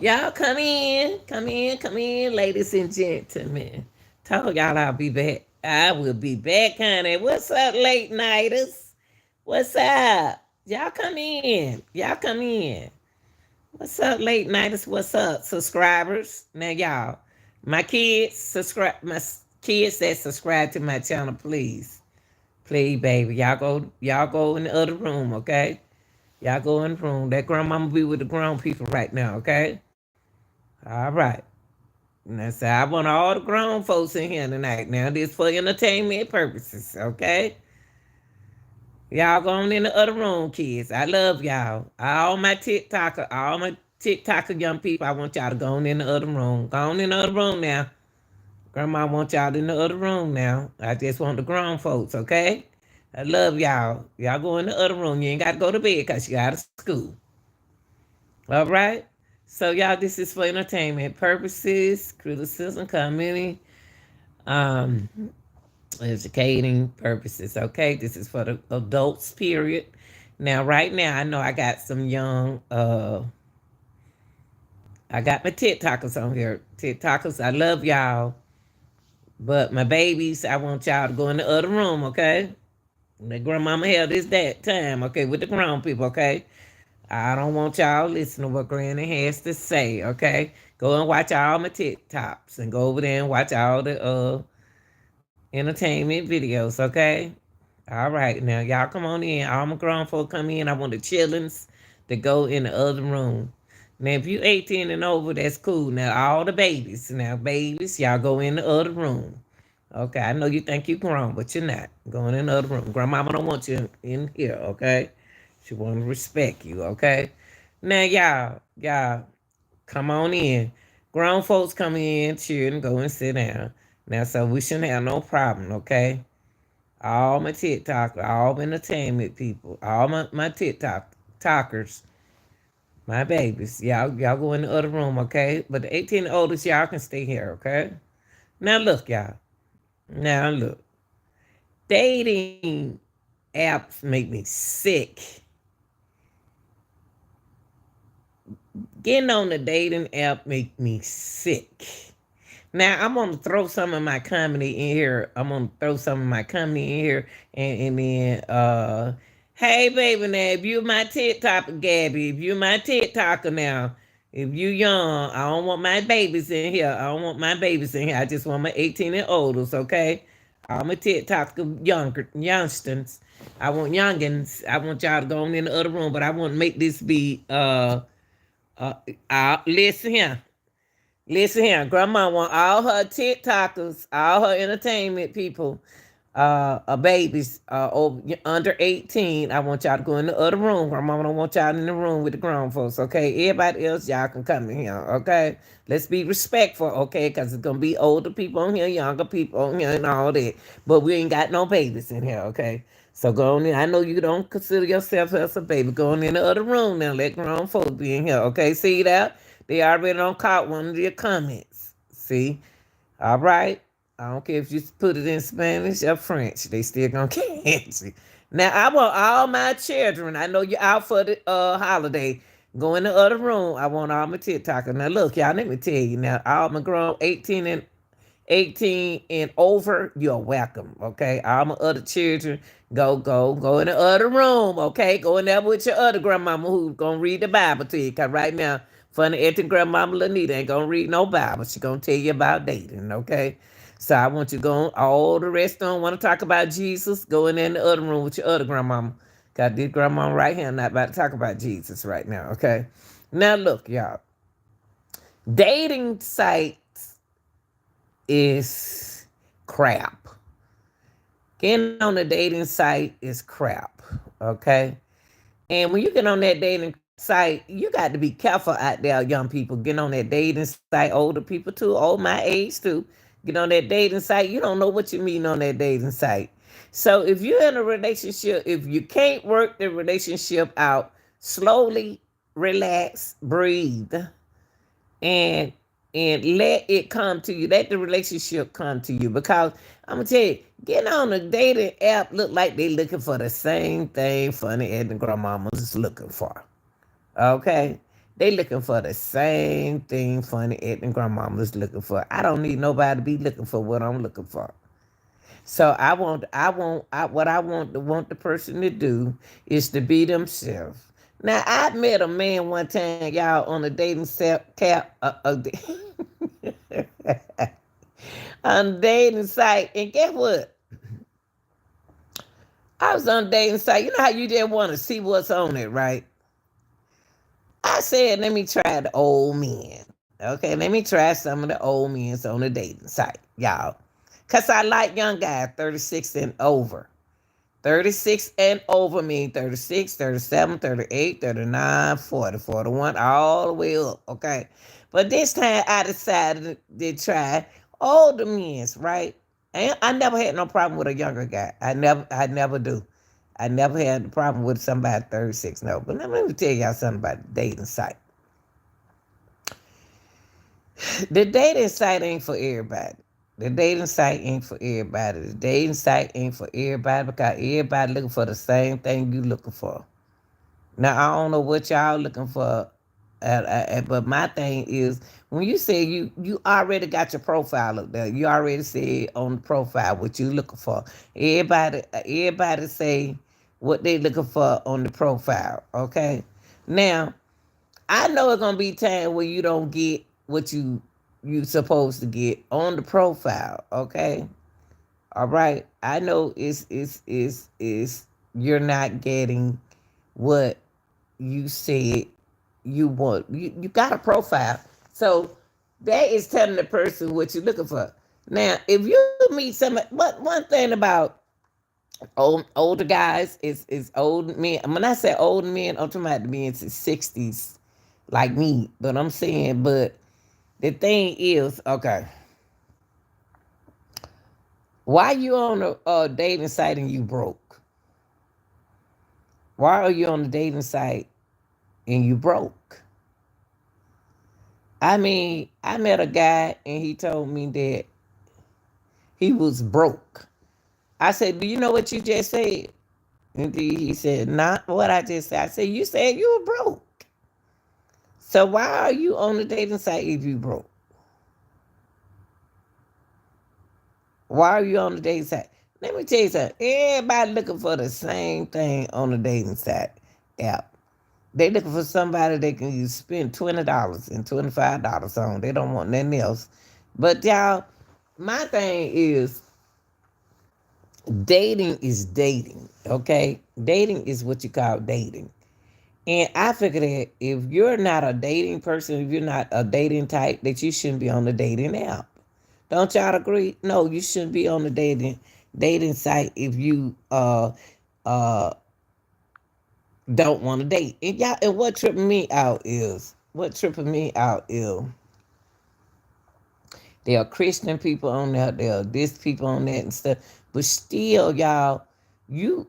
Y'all come in, ladies and gentlemen. Told y'all I'll be back. I will be back, honey. What's up, late nighters? What's up? Y'all come in. Y'all come in. What's up, late nighters? What's up, subscribers? Now, y'all, my kids subscribe. My kids that subscribe to my channel, please, please, baby. Y'all go in the other room, okay? Y'all go in the room. That grandmama be with the grown people right now, okay? All right. Now, so I want all the grown folks in here tonight. Now, this for entertainment purposes, okay? Y'all going in the other room, kids. I love y'all. All my TikToker young people, I want y'all to go on in the other room. Go on in the other room now. Grandma want y'all in the other room now. I just want the grown folks, okay? I love y'all. Y'all go in the other room. You ain't got to go to bed because you out of school. All right? So, y'all, this is for entertainment purposes, criticism, comedy, um, educating purposes. Okay, this is for the adults. Period. Now, right now, I know I got some young. I got my TikTokers on here. TikTokers, I love y'all, but my babies, I want y'all to go in the other room. Okay, the grandmama held this that time. Okay, with the grown people. Okay, I don't want y'all listening to what Granny has to say. Okay, go and watch all my TikToks and go over there and watch all the entertainment videos. Okay. All right, now y'all come on in. All my grown folk come in. I want the chillins to go in the other room. Now, if you 18 and over, that's cool. Now, all the babies, y'all go in the other room. Okay, I know you think you grown, but you're not. Going in the other room. Grandmama don't want you in here, okay? She want to respect you, okay? Now, y'all, come on in. Grown folks come in, cheer, and go and sit down. Now, so we shouldn't have no problem, okay? All my TikTok, all my entertainment people, all my TikTok talkers, my babies. Y'all go in the other room, okay? But the 18 and oldest, y'all can stay here, okay? Now look, y'all. Now look. Dating apps make me sick. Getting on the dating app make me sick. Now I'm gonna throw some of my comedy in here. And then hey baby, now if you my TikToker, Gabby, if you my TikToker now, if you young, I don't want my babies in here. I just want my 18 and olders, okay? All my TikToker youngsters. I want youngins. I want y'all to go on in the other room, but I want to make this be uh, listen here. Listen here, Grandma want all her TikTokers, all her entertainment people, babies under 18. I want y'all to go in the other room. Grandma don't want y'all in the room with the grown folks, okay? Everybody else, y'all can come in here, okay? Let's be respectful, okay? Because it's going to be older people on here, younger people on here, and all that. But we ain't got no babies in here, okay? So go on in. I know you don't consider yourself as a baby. Go on in the other room now. Let grown folks be in here, okay? See that? They already don't caught one of your comments. See? All right? I don't care if you put it in Spanish or French. They still gonna catch it. Now, I want all my children. I know you're out for the holiday. Go in the other room. I want all my TikTokers. Now, look, y'all, let me tell you now. All my grown 18 and over, you're welcome, okay? All my other children, go in the other room, okay? Go in there with your other grandmama who's gonna read the Bible to you. Cause right now, funny acting grandmama Lanita ain't gonna read no Bible. She gonna tell you about dating, okay? So I want you to go on. All the rest don't want to talk about Jesus. Go in there in the other room with your other grandmama. Cause this grandmama right here not about to talk about Jesus right now, okay? Now look, y'all. Dating sites is crap. Getting on the dating site is crap. Okay. And when you get on that dating site, you got to be careful out there, young people. Get on that dating site, older people too, old my age too. Get on that dating site. You don't know what you mean on that dating site. So if you're in a relationship, if you can't work the relationship out, slowly relax, breathe, and let it come to you. Let the relationship come to you. Because I'm gonna tell you, getting on a dating app look like they looking for the same thing Funny Ed and Grandmama's is looking for. Okay? They looking for the same thing funny Ed and grandmama's looking for. I don't need nobody to be looking for what I'm looking for. So what I want the person to do is to be themselves. Now I met a man one time, y'all, on a dating on a dating site, and guess what? I was on a dating site. You know how you just want to see what's on it, right? I said, let me try the old men. Okay, let me try some of the old men on the dating site, y'all. Because I like young guys, 36 and over. 36 and over mean 36, 37, 38, 39, 40, 41, all the way up, okay? But this time I decided to try older men's, right? And I never had no problem with a younger guy. I never do. I never had a problem with somebody 36, no. But let me tell y'all something about the dating site. The dating site ain't for everybody. The dating site ain't for everybody. The dating site ain't for everybody because everybody looking for the same thing you looking for. Now I don't know what y'all looking for, but my thing is when you say you already got your profile up there. You already said on the profile what you looking for. Everybody say what they looking for on the profile. Okay, now I know it's gonna be time where you don't get what you supposed to get on the profile. Okay, all right. I know it's you're not getting what you said you want. You got a profile, so that is telling the person what you're looking for. Now, if you meet somebody, one thing about older guys is old men. When I say old men, I'm talking about the men in the 60s like me. But I'm saying, but the thing is, okay, why you on a dating site and you broke? Why are you on the dating site and you broke? I mean, I met a guy and he told me that he was broke. I said, do you know what you just said? And he said, not what I just said. I said, you said you were broke. So why are you on the dating site if you broke? Why are you on the dating site? Let me tell you something. Everybody looking for the same thing on the dating site app. They looking for somebody they can use spend $20 and $25 on. They don't want nothing else. But y'all, my thing is dating is dating. Okay? Dating is what you call dating. And I figure that if you're not a dating person, if you're not a dating type, that you shouldn't be on the dating app. Don't y'all agree? No, you shouldn't be on the dating site if you uh don't want to date. And y'all, and what tripping me out is there are Christian people on there, there are this people on that and stuff. But still, y'all, you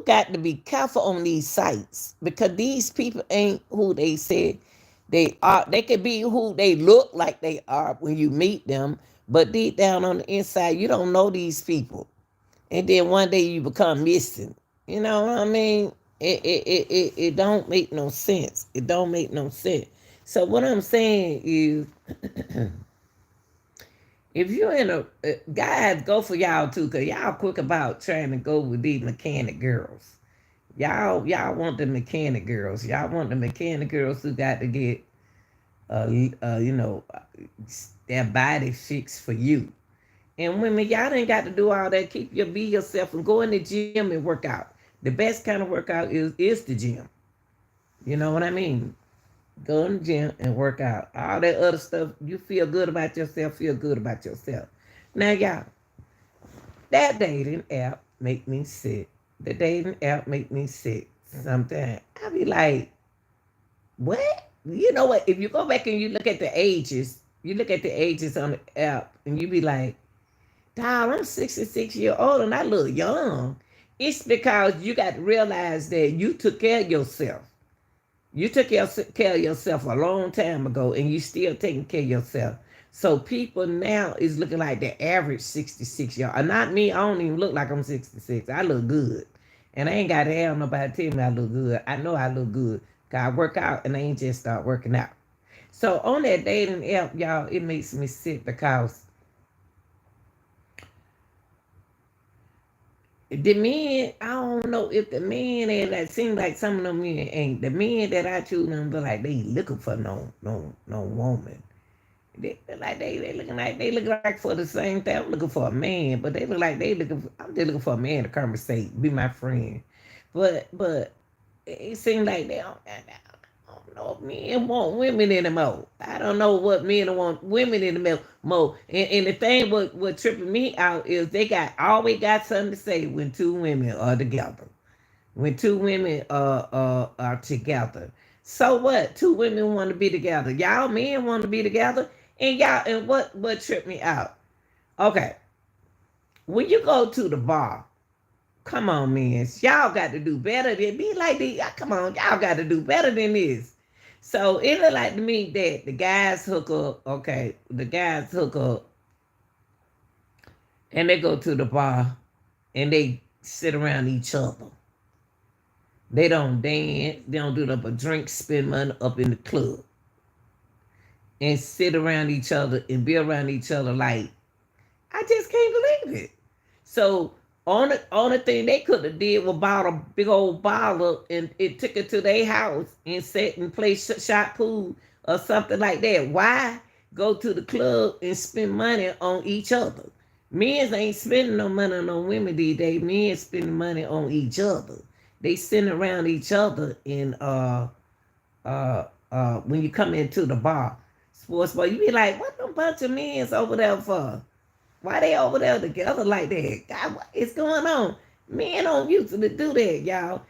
got to be careful on these sites because these people ain't who they said they are. They could be who they look like they are when you meet them, but deep down on the inside, you don't know these people. And then one day you become missing. You know what I mean? It don't make no sense. It don't make no sense. So what I'm saying is if you're in a guys, go for y'all too, cause y'all quick about trying to go with these mechanic girls. Y'all want the mechanic girls. Y'all want the mechanic girls who got to get you know their body fixed for you. And women, y'all ain't got to do all that. Be yourself and go in the gym and work out. The best kind of workout is the gym. You know what I mean? Go in the gym and work out. All that other stuff, you feel good about yourself, feel good about yourself. Now, y'all, that dating app make me sick. The dating app make me sick. Sometimes I be like, what? You know what? If you go back and you look at the ages, you look at the ages on the app, and you be like, dog, I'm 66 years old and I look young. It's because you got to realize that you took care of yourself. You took care of yourself a long time ago and you still taking care of yourself. So people now is looking like the average 66 year old. Not me, I don't even look like I'm 66. I look good. And I ain't got to have nobody tell me I look good. I know I look good I work out and I ain't just start working out. So on that dating app, y'all, it makes me sick because the men, I don't know if the men that like seem like some of them men ain't the men that I choose them, but like they looking for no woman. They look like they look like for the same thing. I'm looking for a man, but they look like I'm just looking for a man to conversate, be my friend. But it seems like they don't. I don't know if men want women anymore. I don't know what men want women in the more. And the thing what tripping me out is they always got something to say when two women are together. When two women are together. So what? Two women want to be together. Y'all men want to be together. And what tripped me out? Okay. When you go to the bar, come on, men. Y'all got to do better than be like these. Come on, y'all got to do better than this. So it look like to me that the guys hook up, okay, the guys hook up and they go to the bar and they sit around each other. They don't dance, they don't do nothing but drink, spend money up in the club. And sit around each other and be around each other like, I just can't believe it. So only thing they could have did was bought a big old bottle and it took it to their house and sat and play shot pool or something like that. Why go to the club and spend money on each other? Men ain't spending no money on no women these days. Men spending money on each other. They sitting around each other and when you come into the bar, sports bar, you be like, what a bunch of men's over there for? Why they over there together like that? God, what is going on? Men don't usually do that, y'all.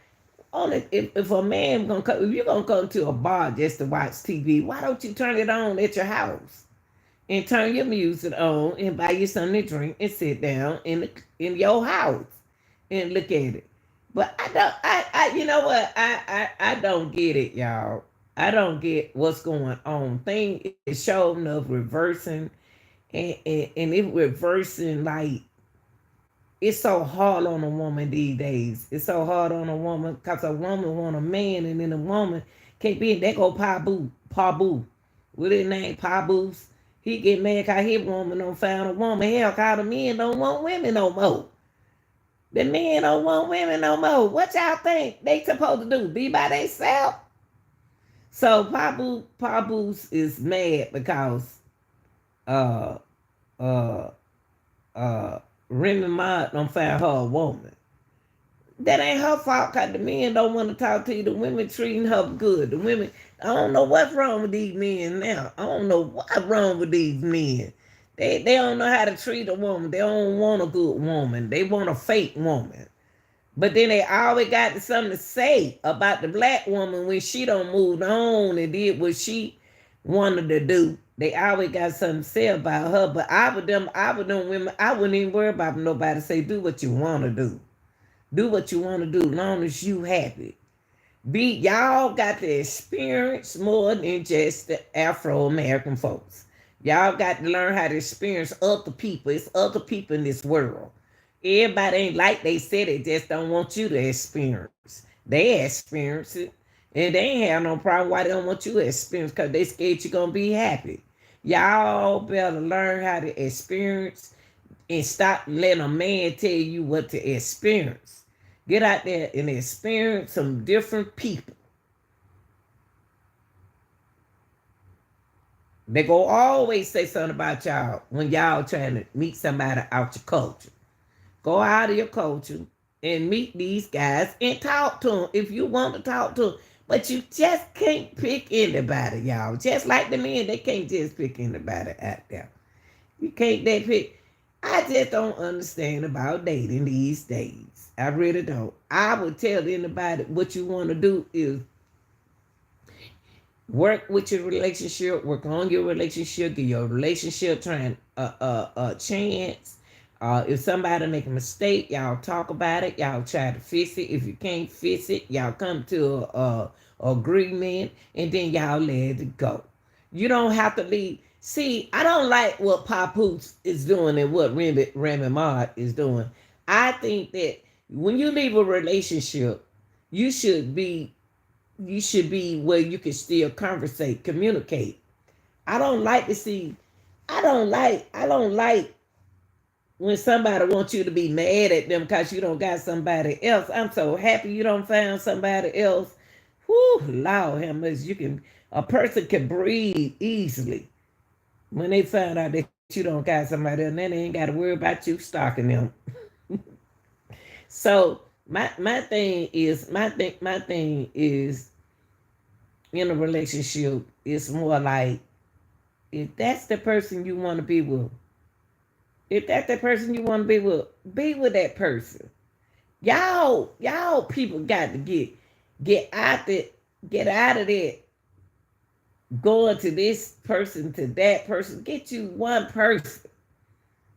Only if a man gonna come, if you're gonna come to a bar just to watch TV, why don't you turn it on at your house and turn your music on and buy you something to drink and sit down in your house and look at it? But you know what? I don't get it, y'all. I don't get what's going on. Thing is showing up reversing and it reversing like it's so hard on a woman these days. It's so hard on a woman because a woman want a man and then a woman can't be. They go Pabu. What his name? Pabu's. He get mad because his woman don't find a woman. Hell, cause the men don't want women no more. The men don't want women no more. What y'all think they supposed to do? Be by themselves? So Pabu's is mad because Remy Ma don't find her a woman. That ain't her fault because the men don't want to talk to you. The women treating her good. The women, I don't know what's wrong with these men now. I don't know what's wrong with these men. They don't know how to treat a woman. They don't want a good woman. They want a fake woman. But then they always got something to say about the black woman when she don't move on and did what she wanted to do. They always got something to say about her. But I would them women, I wouldn't even worry about nobody say, do what you want to do. Do what you want to do, as long as you happy. Y'all got to experience more than just the Afro-American folks. Y'all got to learn how to experience other people. It's other people in this world. Everybody ain't like they said, they just don't want you to experience. They experience it. And they ain't have no problem why they don't want you to experience, because they scared you're going to be happy. Y'all better learn how to experience and stop letting a man tell you what to experience. Get out there and experience some different people. They go always say something about y'all when y'all trying to meet somebody out your culture. Go out of your culture and meet these guys and talk to them if you want to talk to them. But you just can't pick anybody, y'all. Just like the men, they can't just pick anybody out there. You can't pick. I just don't understand about dating these days. I really don't. I would tell anybody what you want to do is work with your relationship, work on your relationship, give your relationship trying a chance. If somebody make a mistake, y'all talk about it. Y'all try to fix it. If you can't fix it, y'all come to a agreement, and then y'all let it go. You don't have to leave. See, I don't like what Papoose is doing and what Remy Ma is doing. I think that when you leave a relationship, you should be you should be where you can still conversate, communicate. I don't like to see, I don't like when somebody wants you to be mad at them because you don't got somebody else. I'm so happy you don't find somebody else. Whoo, Lord have mercy. A person can breathe easily when they find out that you don't got somebody else, and then they ain't got to worry about you stalking them. So my thing is in a relationship, it's more like, if that's the person you want to be with, if that's the person you want to be with that person. Y'all people got to get out of that, going to this person, to that person. Get you one person.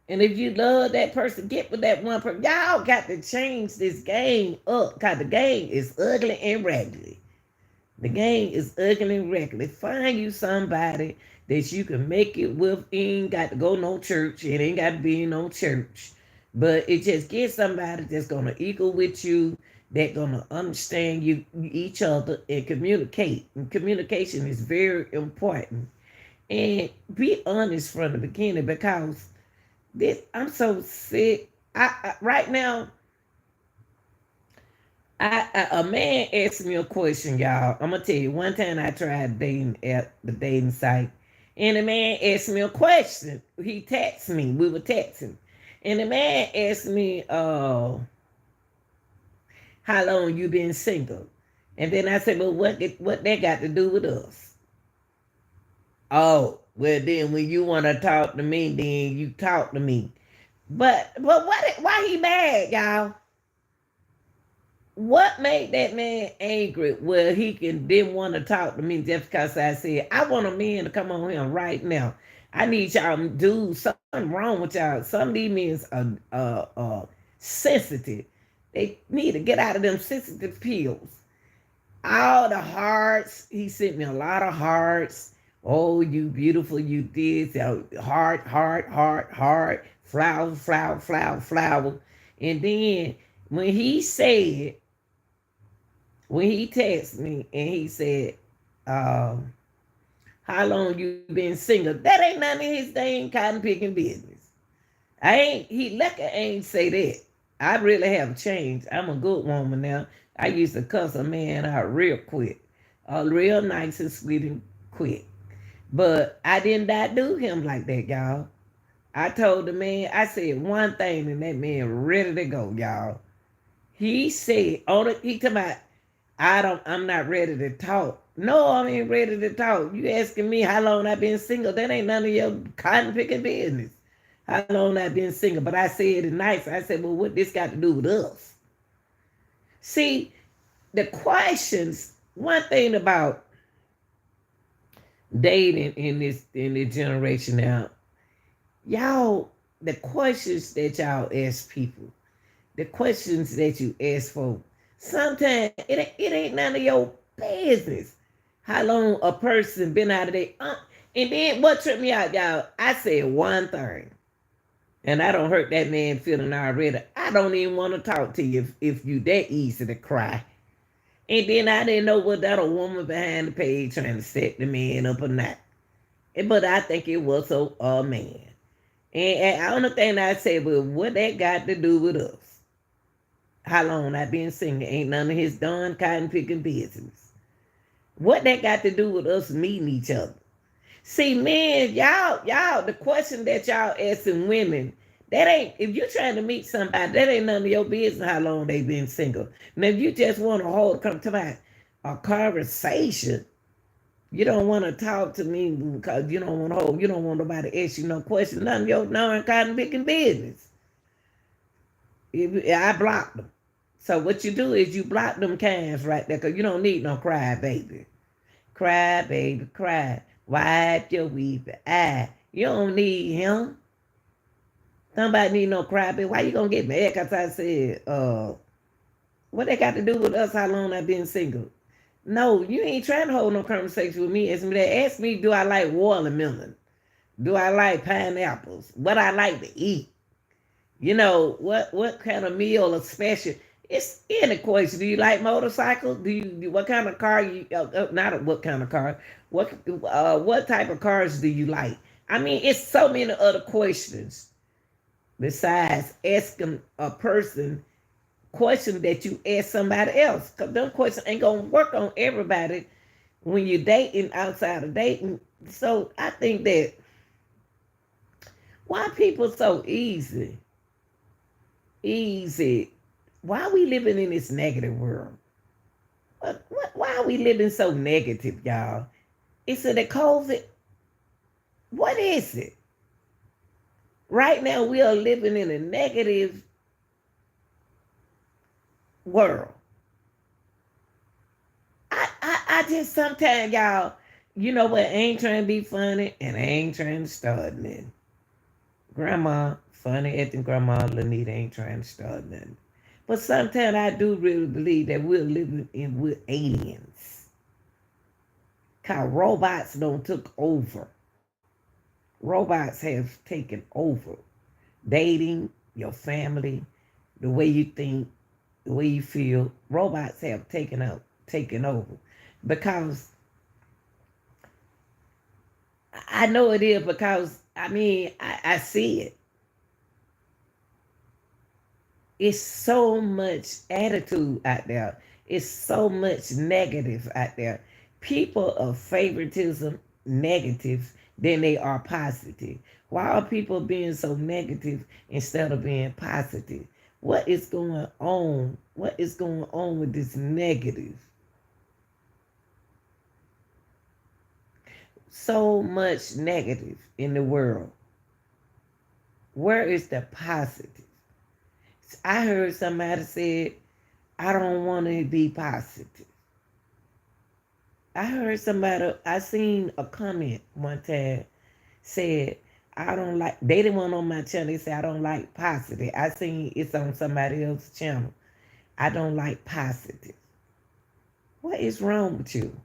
And if you love that person, get with that one person. Y'all got to change this game up, because the game is ugly and raggedy. The game is ugly and raggedy. Find you somebody that you can make it with. Ain't got to go no church. It ain't got to be in no church. But it just get somebody that's going to equal with you, that going to understand each other, and communicate. And communication is very important. And be honest from the beginning, because I'm so sick. Right now, a man asked me a question, y'all. I'm gonna tell you. One time I tried dating at the dating site, and the man asked me a question. He texted me. We were texting, and the man asked me, "How long you been single?" And then I said, "Well, what that got to do with us?" Oh, well, then when you want to talk to me, then you talk to me. But why he mad, y'all? What made that man angry? Well, he didn't want to talk to me just because I said, I want a man to come on here right now. I need y'all to do something wrong with y'all. Some of these men are sensitive. They need to get out of them sensitive pills. All the hearts, he sent me a lot of hearts. Oh, you beautiful, you did. Heart, flower, flower, flower, flower. And then when he texted me and he said, how long you been single? That ain't none of his dang cotton picking business. Lecker ain't say that. I really have changed. I'm a good woman now. I used to cuss a man out real quick. Real nice and sweet and quick. But I did not do him like that, y'all. I told the man, I said one thing, and that man ready to go, y'all. He said, he told me, I'm not ready to talk. No, I ain't ready to talk. You asking me how long I been single? That ain't none of your cotton picking business. How long I been single? But I said it nice. I said, well, what this got to do with us? See, the questions, one thing about dating in this generation now, y'all, the questions that y'all ask people, the questions that you ask for, sometimes it ain't none of your business how long a person been out of there. And then what tripped me out, y'all, I said one thing, and I don't hurt that man feeling already. I don't even want to talk to you if you that easy to cry. And then I didn't know what that a woman behind the page trying to set the man up or not. But I think it was a man. And the only thing I said was, what that got to do with us? How long I been single? Ain't none of his darn cotton picking business. What that got to do with us meeting each other? See, men, y'all, the question that y'all asking women, that ain't, if you're trying to meet somebody, that ain't none of your business how long they been single. Now, if you just want to come to a conversation, you don't want to talk to me because you don't want nobody to ask you no question. None of your non-cotton picking business. I blocked them. So what you do is you block them cans right there, because you don't need no cry, baby. Cry, baby, cry. Wipe your weeping eye. You don't need him. Somebody need no cry, baby. Why you gonna get mad? Because I said, what they got to do with us, how long I been single? No, you ain't trying to hold no conversation with me. Ask me, do I like watermelon? Do I like pineapples? What I like to eat? You know, what kind of meal or special? It's any question. Do you like motorcycles? What kind of car you? Not what kind of car. What type of cars do you like? I mean, it's so many other questions besides asking a person question that you ask somebody else. Cause them questions ain't gonna work on everybody when you're dating outside of dating. So I think that why people so easy, easy. Why are we living in this negative world? Why are we living so negative, y'all? Is it a COVID? What is it? Right now, we are living in a negative world. I just sometimes, y'all, you know what? I ain't trying to be funny and I ain't trying to start nothing. Grandma, funny acting Grandma Lanita ain't trying to start nothing. But sometimes I do really believe that we're living in with aliens. Cause robots don't took over. Robots have taken over. Dating, your family, the way you think, the way you feel. Robots have taken over. Because I know it is because I mean I see it. It's so much attitude out there. It's so much negative out there. People of favoritism negative than they are positive. Why are people being so negative instead of being positive? What is going on? What is going on with this negative? So much negative in the world. Where is the positive? I heard somebody said, I don't want to be positive. I seen a comment one time said, I don't like, they didn't want on my channel, they said, I don't like positive. I seen it's on somebody else's channel. I don't like positive. What is wrong with you?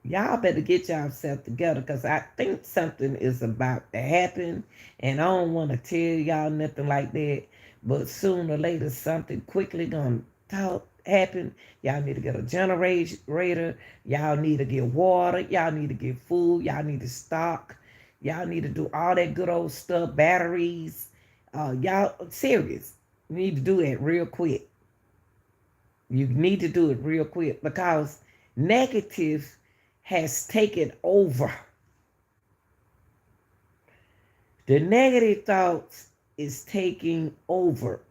Y'all better get yourself together because I think something is about to happen. And I don't want to tell y'all nothing like that. But sooner or later, something quickly going to happen. Y'all need to get a generator. Y'all need to get water. Y'all need to get food. Y'all need to stock. Y'all need to do all that good old stuff, batteries. Y'all, serious. You need to do that real quick. You need to do it real quick because negative has taken over. The negative thoughts is taking over.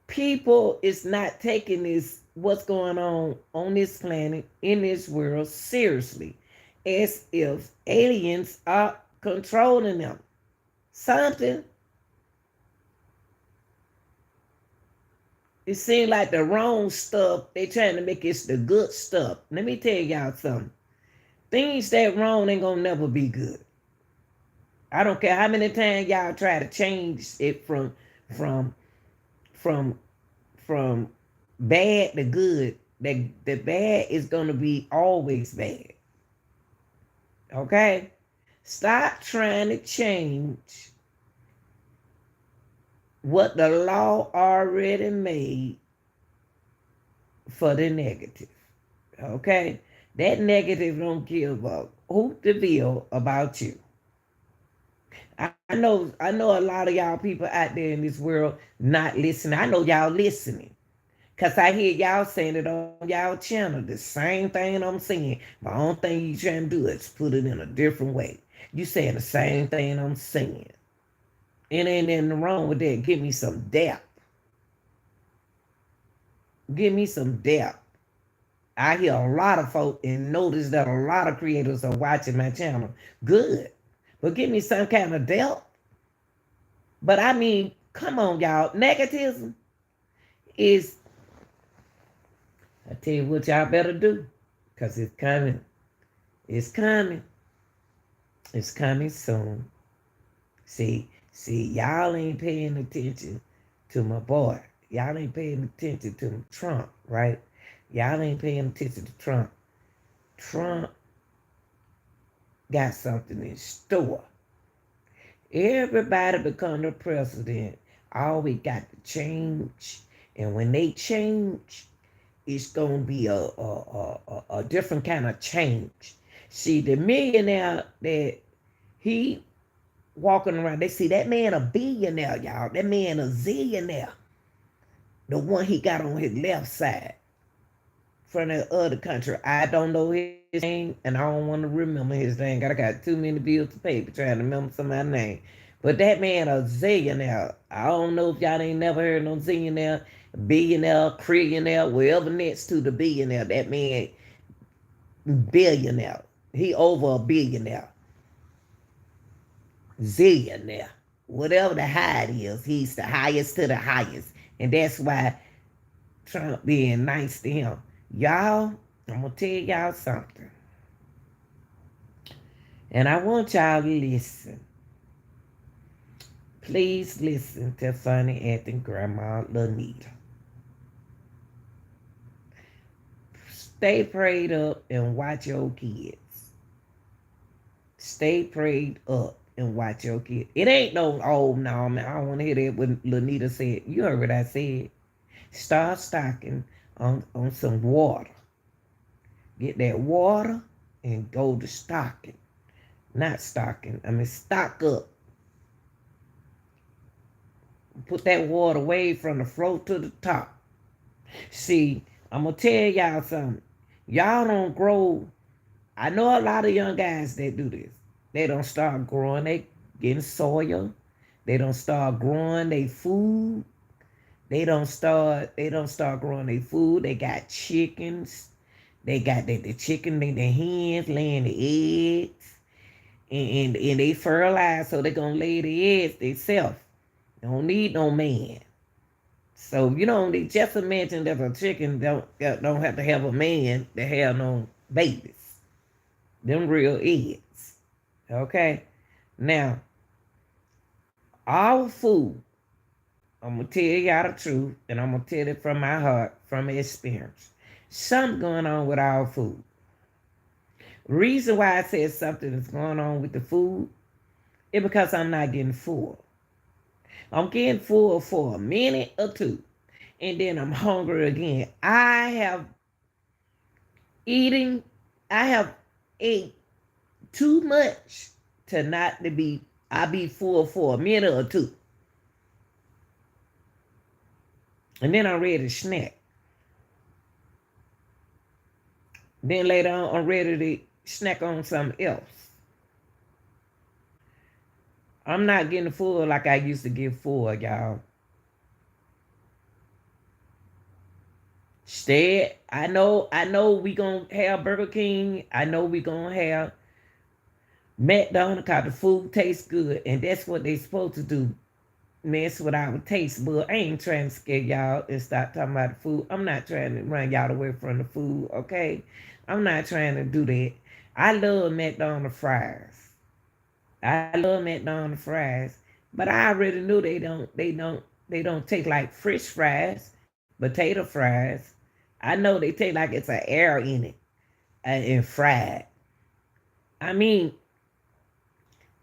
People is not taking this, what's going on this planet, in this world, seriously, as if aliens are controlling them. Something. It seems like the wrong stuff, they trying to make it the good stuff. Let me tell y'all something. Things that wrong ain't gonna never be good. I don't care how many times y'all try to change it from bad to good. The bad is gonna be always bad. Okay? Stop trying to change what the law already made for the negative. Okay? That negative don't give a hoot the bill about you. I know a lot of y'all people out there in this world not listening. I know y'all listening. Cause I hear y'all saying it on y'all channel. The same thing I'm saying. The only thing you trying to do is put it in a different way. You saying the same thing I'm saying. And ain't nothing wrong with that. Give me some depth. Give me some depth. I hear a lot of folk and notice that a lot of creators are watching my channel. Good. But give me some kind of depth. But I mean, come on, y'all. Negativism is, I tell you what y'all better do. Because it's coming. It's coming. It's coming soon. See, y'all ain't paying attention to my boy. Y'all ain't paying attention to Trump, right? Y'all ain't paying attention to Trump. Trump got something in store. Everybody become the president. Always got to change. And when they change, it's going to be a different kind of change. See, the millionaire that he walking around, they see that man a billionaire, y'all. That man a zillionaire. The one he got on his left side from the other country. I don't know his name, and I don't want to remember his name. I got too many bills to pay trying to remember somebody's name. But that man a zillionaire. I don't know if y'all ain't never heard no zillionaire, billionaire, trillionaire, wherever next to the billionaire. That man billionaire. He over a billionaire. Zillionaire. Whatever the height is, he's the highest to the highest. And that's why Trump being nice to him. Y'all, I'm going to tell y'all something. And I want y'all to listen. Please listen to funny acting Grandma Lanita. Stay prayed up and watch your kids. Stay prayed up and watch your kids. It ain't no, oh, no, man, I don't want to hear that what Lanita said. You heard what I said. Start stocking on some water. Get that water and go to stocking. Not stocking. I mean, stock up. Put that water away from the floor to the top. See, I'm going to tell y'all something. Y'all don't grow. I know a lot of young guys that do this. They don't start growing. They getting soil. They don't start growing their food. They don't start growing their food. They got chickens. They got the chicken, the hens laying the eggs. And they fertilize, so they're going to lay the eggs themselves. They don't need no man. So, they just imagine that a chicken don't have to have a man to have no babies. Them real eggs. Okay? Now, our food, I'm going to tell y'all the truth, and I'm going to tell it from my heart, from experience. Something going on with our food. Reason why I said something is going on with the food is because I'm not getting full. I'm getting full for a minute or two, and then I'm hungry again. I have ate too much to not to be, I be full for a minute or two. And then I'm ready to snack. Then later on, I'm ready to snack on something else. I'm not getting full like I used to get full, y'all. Stay. I know we gonna have Burger King. I know we gonna have McDonald's because the food tastes good. And that's what they supposed to do. Mess with our taste bud. I ain't trying to scare y'all and stop talking about the food. I'm not trying to run y'all away from the food, okay? I'm not trying to do that. I love McDonald's fries. I love McDonald's fries, but I already knew they don't taste like French fries, potato fries. I know they taste like it's an air in it and fried. I mean,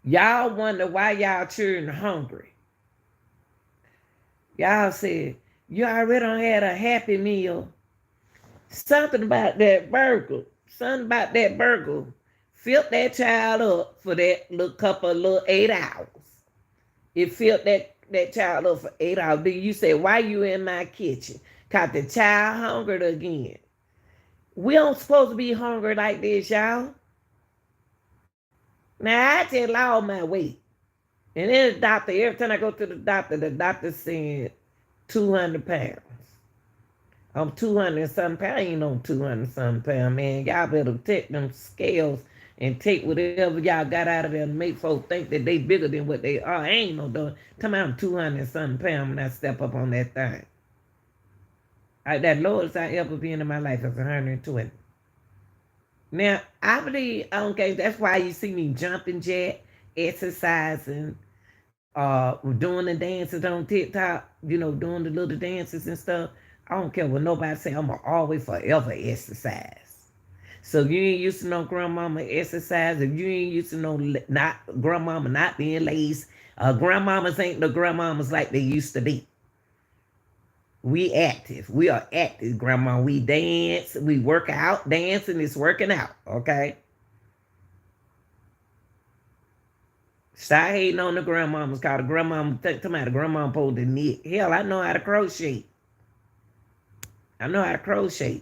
y'all wonder why y'all children hungry. Y'all said, you already done had a Happy Meal. Something about that burger. Filled that child up for that little couple of little 8 hours. It filled that child up for 8 hours. Then you say, why you in my kitchen? Because the child hungered again. We don't supposed to be hungry like this, y'all. Now, I just lost my weight. And then the doctor, every time I go to the doctor said 200 pounds. I'm 200 and something pounds. I ain't no 200 and something pounds, man. Y'all better take them scales and take whatever y'all got out of there to make folks think that they bigger than what they are. I ain't no dog. Come out, I'm 200 and something pounds when I step up on that thing. That lowest I ever been in my life is 120. Now, I believe, okay, that's why you see me jumping jack, exercising, doing the dances on TikTok, doing the little dances and stuff. I don't care what nobody say. I'm going to always forever exercise. So you ain't used to no grandmama exercise. If you ain't used to no not grandmama not being lazy, grandmamas ain't the grandmamas like they used to be. We active. We are active, grandma. We dance. We work out. Dancing is working out. Okay. Stop hating on the grandmamas. Call the grandmama. Think about the grandmama pulled the knit. Hell, I know how to crochet. I know how to crochet.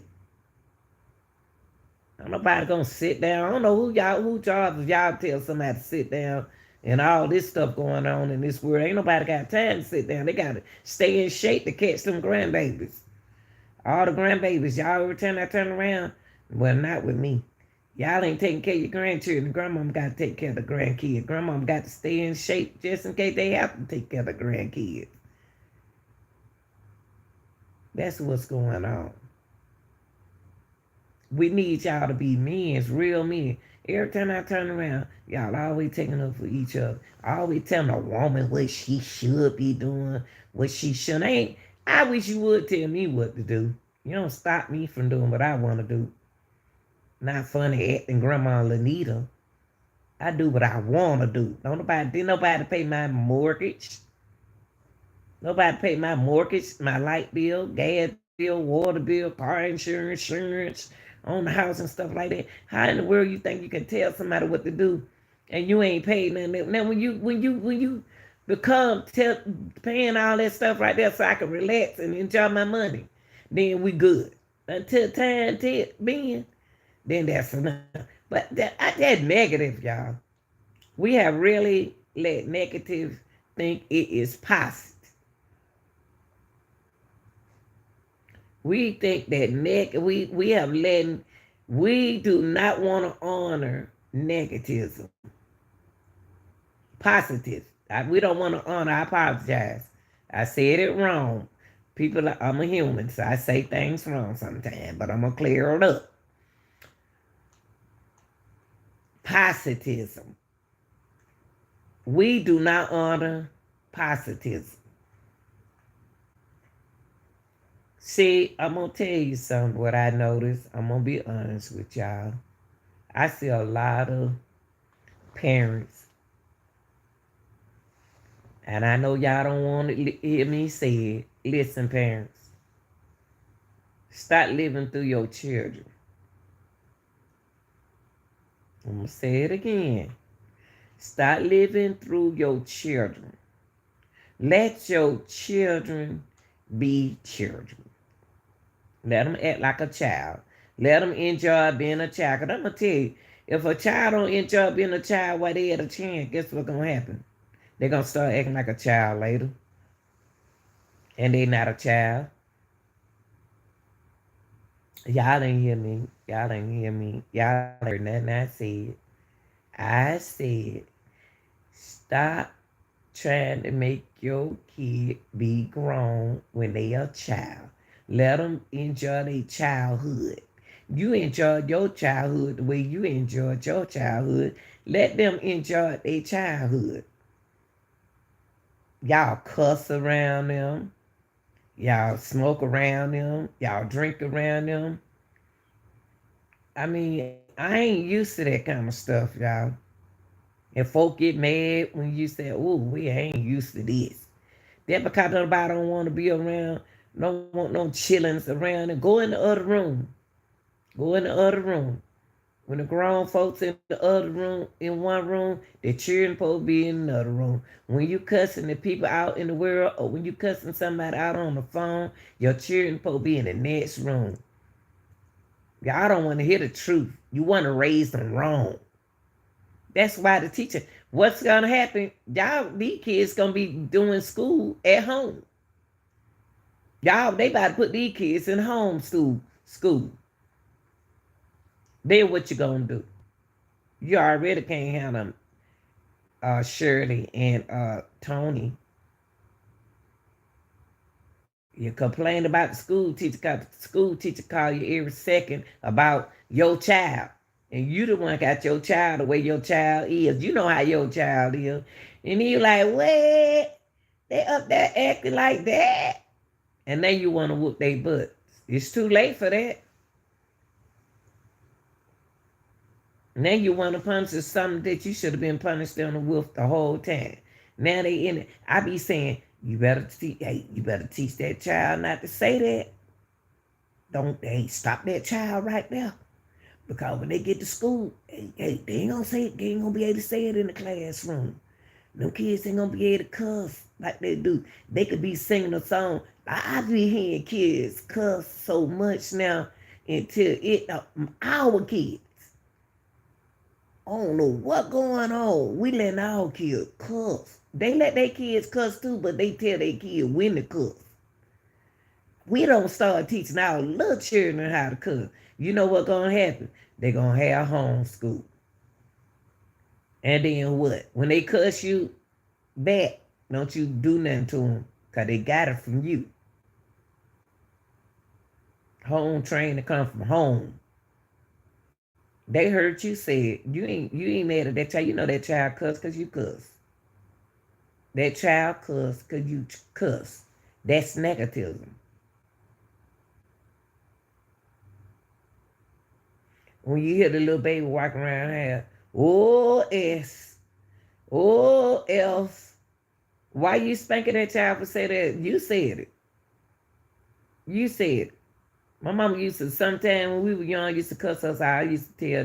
Ain't nobody gonna sit down. I don't know who y'all if y'all tell somebody to sit down and all this stuff going on in this world. Ain't nobody got time to sit down. They gotta stay in shape to catch them grandbabies. All the grandbabies, y'all every time I turn around, well, not with me. Y'all ain't taking care of your grandchildren. Grandmama got to take care of the grandkids. Grandmama got to stay in shape just in case they have to take care of the grandkids. That's what's going on. We need y'all to be men, real men. Every time I turn around, y'all always taking up for each other. Always telling a woman what she should be doing, what she shouldn't. I wish you would tell me what to do. You don't stop me from doing what I want to do. Not funny acting Grandma Lanita. I do what I want to do. Didn't nobody pay my mortgage. Nobody pay my mortgage, my light bill, gas bill, water bill, car insurance on the house and stuff like that. How in the world you think you can tell somebody what to do and you ain't paid nothing? Now when you become paying all that stuff right there so I can relax and enjoy my money, then we good. Until time being, then that's enough. But that's negative, y'all. We have really let negative think it is positive. We think that we do not want to honor negativism. Positive. We don't want to honor. I apologize. I said it wrong. I'm a human, so I say things wrong sometimes, but I'm going to clear it up. Positivism. We do not honor positivism. See, I'm going to tell you something, what I noticed. I'm going to be honest with y'all. I see a lot of parents, and I know y'all don't want to hear me say it. Listen, parents, stop living through your children. I'm going to say it again. Stop living through your children. Let your children be children. Let them act like a child. Let them enjoy being a child. Because I'm going to tell you, if a child don't enjoy being a child while they had a chance, guess what's going to happen? They're going to start acting like a child later. And they're not a child. Y'all didn't hear me. Y'all didn't hear me. Y'all heard nothing I said. I said, stop trying to make your kid be grown when they are a child. Let them enjoy their childhood. You enjoyed your childhood the way you enjoyed your childhood. Let them enjoy their childhood. Y'all cuss around them. Y'all smoke around them. Y'all drink around them. I mean, I ain't used to that kind of stuff, y'all. And folk get mad when you say, oh, we ain't used to this. That because nobody don't want to be around, don't want no chillings around, and go in the other room. Go in the other room. When the grown folks in the other room, in one room, the children supposed to be in another room. When you cussing the people out in the world, or when you cussing somebody out on the phone, your children supposed to be in the next room. Y'all don't want to hear the truth. You want to raise them wrong. That's why the teacher, what's going to happen? Y'all, these kids going to be doing school at home. Y'all, they about to put these kids in home school. Then what you going to do? You already can't handle Shirley and Tony. You complain about the school teacher because the school teacher call you every second about your child. And you the one got your child the way your child is. You know how your child is. And you like, what? They up there acting like that? And then you want to whoop their butt. It's too late for that. Now you want to punish something that you should have been punished on with the whole time. Now they in it. I be saying, you better teach that child not to say that. Don't stop that child right now. Because when they get to school, they ain't gonna say it, they ain't gonna be able to say it in the classroom. Them kids ain't gonna be able to cuss like they do. They could be singing a song. I be hearing kids cuss so much now until our kids. I don't know what going on. We letting our kids cuss. They let their kids cuss too, but they tell their kids when to cuss. We don't start teaching our little children how to cuss. You know what's gonna happen? They're gonna have homeschool. And then what? When they cuss you back, don't you do nothing to them, because they got it from you. Home training come from home. They heard you say it. You ain't mad at that child. You know that child cuss because you cuss. That child cuss because you cuss. That's negativism. When you hear the little baby walking around here, oh S, oh else. Why you spanking that child for say that? You said it. You said it. My mama used to, sometime when we were young, used to cuss us out. I used to tell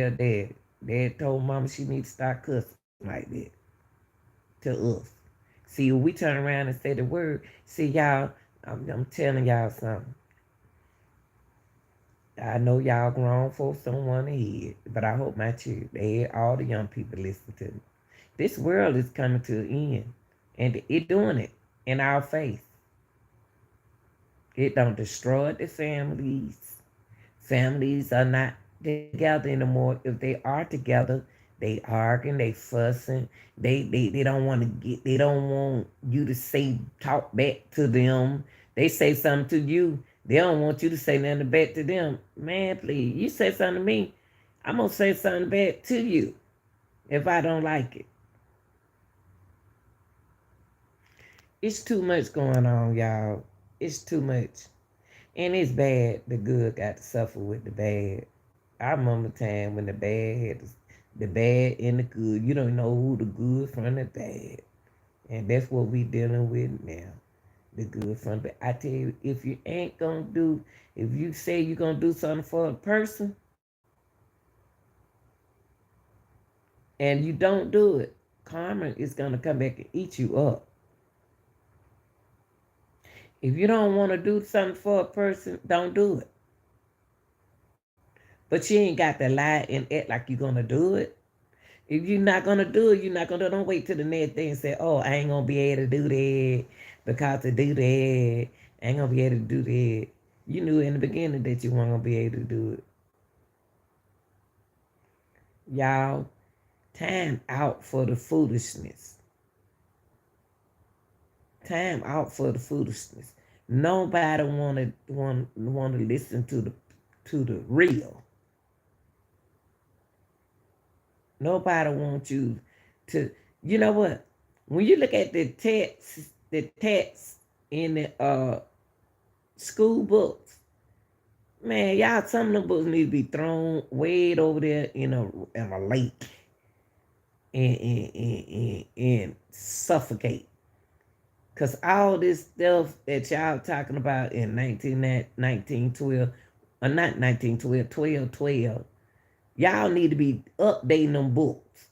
Daddy. Dad told Mama she needs to start cussing like that to us. See, when we turn around and say the word, see, y'all, I'm telling y'all something. I know y'all grown folks don't want to hear it, but I hope my children, all the young people listen to me. This world is coming to an end, and it doing it in our face. It don't destroy the families. Families are not together anymore. If they are together, they arguing, they fussing. They don't want they don't want you to talk back to them. They say something to you. They don't want you to say nothing back to them. Man, please, you say something to me, I'm going to say something back to you if I don't like it. It's too much going on, y'all. It's too much. And it's bad. The good got to suffer with the bad. I remember a time when the bad had the bad and the good. You don't know who the good from the bad. And that's what we dealing with now. The good from the bad. I tell you, if you ain't going to do, if you say you're going to do something for a person and you don't do it, karma is going to come back and eat you up. If you don't want to do something for a person, don't do it. But you ain't got to lie and act like you're going to do it. If you're not going to do it, you're not going to. Don't wait till the next day and say, oh, I ain't going to be able to do that because to do that, I ain't going to be able to do that. You knew in the beginning that you weren't going to be able to do it. Y'all, time out for the foolishness. Time out for the foolishness. Nobody want to listen to the real. Nobody wants you to. You know what? When you look at the text in the school books, man, y'all, some of the books need to be thrown way over there in a lake and suffocate. Because all this stuff that y'all talking about in 1912, or not 1912, 1212, y'all need to be updating them books.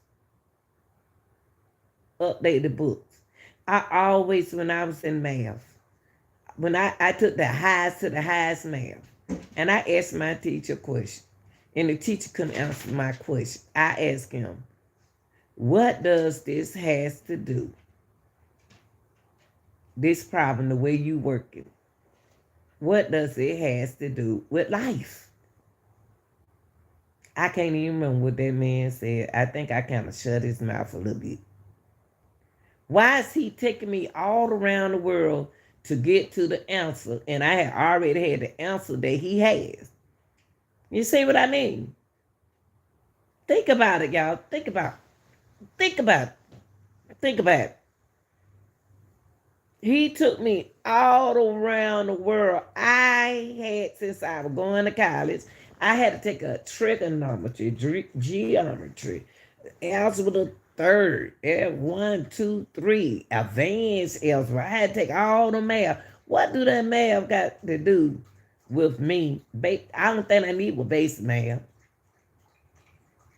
Update the books. I always, when I was in math, when I took the highest to the highest math, and I asked my teacher a question, and the teacher couldn't answer my question. I asked him, what does this has to do? This problem, the way you working, what does it has to do with life? I can't even remember what that man said. I think I kind of shut his mouth a little bit. Why is he taking me all around the world to get to the answer? And I had already had the answer that he has. You see what I mean? Think about it, y'all. Think about it. Think about it. Think about it. He took me all around the world. I had, since I was going to college, I had to take a trigonometry, geometry, algebra third, one, two, three, advanced algebra. I had to take all the math. What do that math got to do with me? I don't think I need a basic math.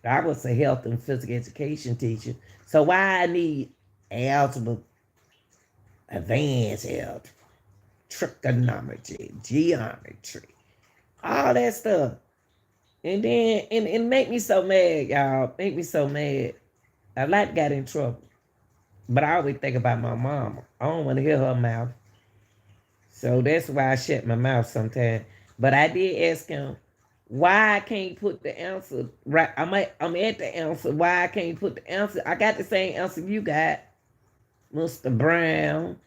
I was a health and physical education teacher. So why I need algebra, advanced algebra, trigonometry, geometry, all that stuff. And then and it make me so mad, y'all. Make me so mad. I like got in trouble. But I always think about my mama. I don't want to hear her mouth. So that's why I shut my mouth sometimes. But I did ask him why I can't put the answer right. I'm at the answer. Why I can't put the answer. I got the same answer you got, Mr. Brown.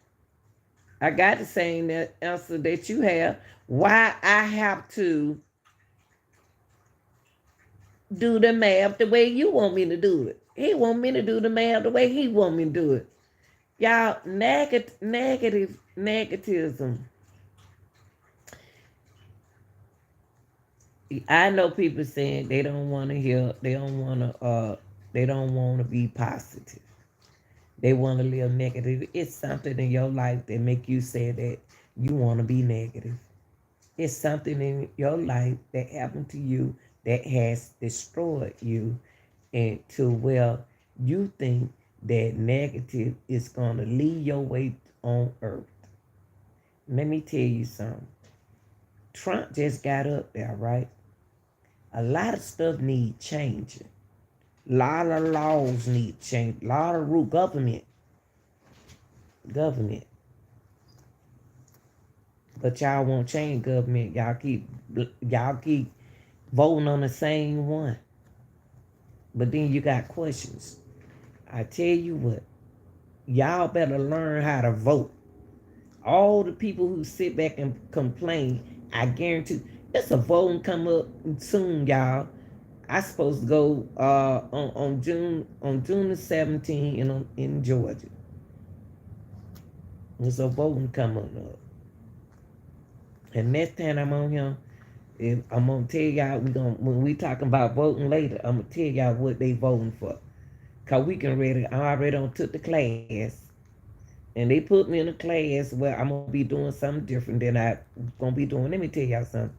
I got the same answer that you have. Why I have to do the math the way you want me to do it. He want me to do the math the way he want me to do it. Y'all, negativism. I know people saying they don't want to hear, they don't want to be positive. They want to live negative. It's something in your life that make you say that you want to be negative. It's something in your life that happened to you that has destroyed you, and to where you think that negative is going to lead your way on earth. Let me tell you something. Trump just got up there, right? A lot of stuff need changing. A lot of laws need change. A lot of rule government. But y'all won't change government. Y'all keep voting on the same one. But then you got questions. I tell you what, y'all better learn how to vote. All the people who sit back and complain, I guarantee there's a voting come up soon, y'all. I supposed to go on June the 17th in Georgia. There's a voting coming up. And next time I'm on here, I'm gonna tell y'all when we talking about voting later, I'm gonna tell y'all what they voting for. Cause I already took the class. And they put me in a class where I'm gonna be doing something different than I'm gonna be doing. Let me tell y'all something.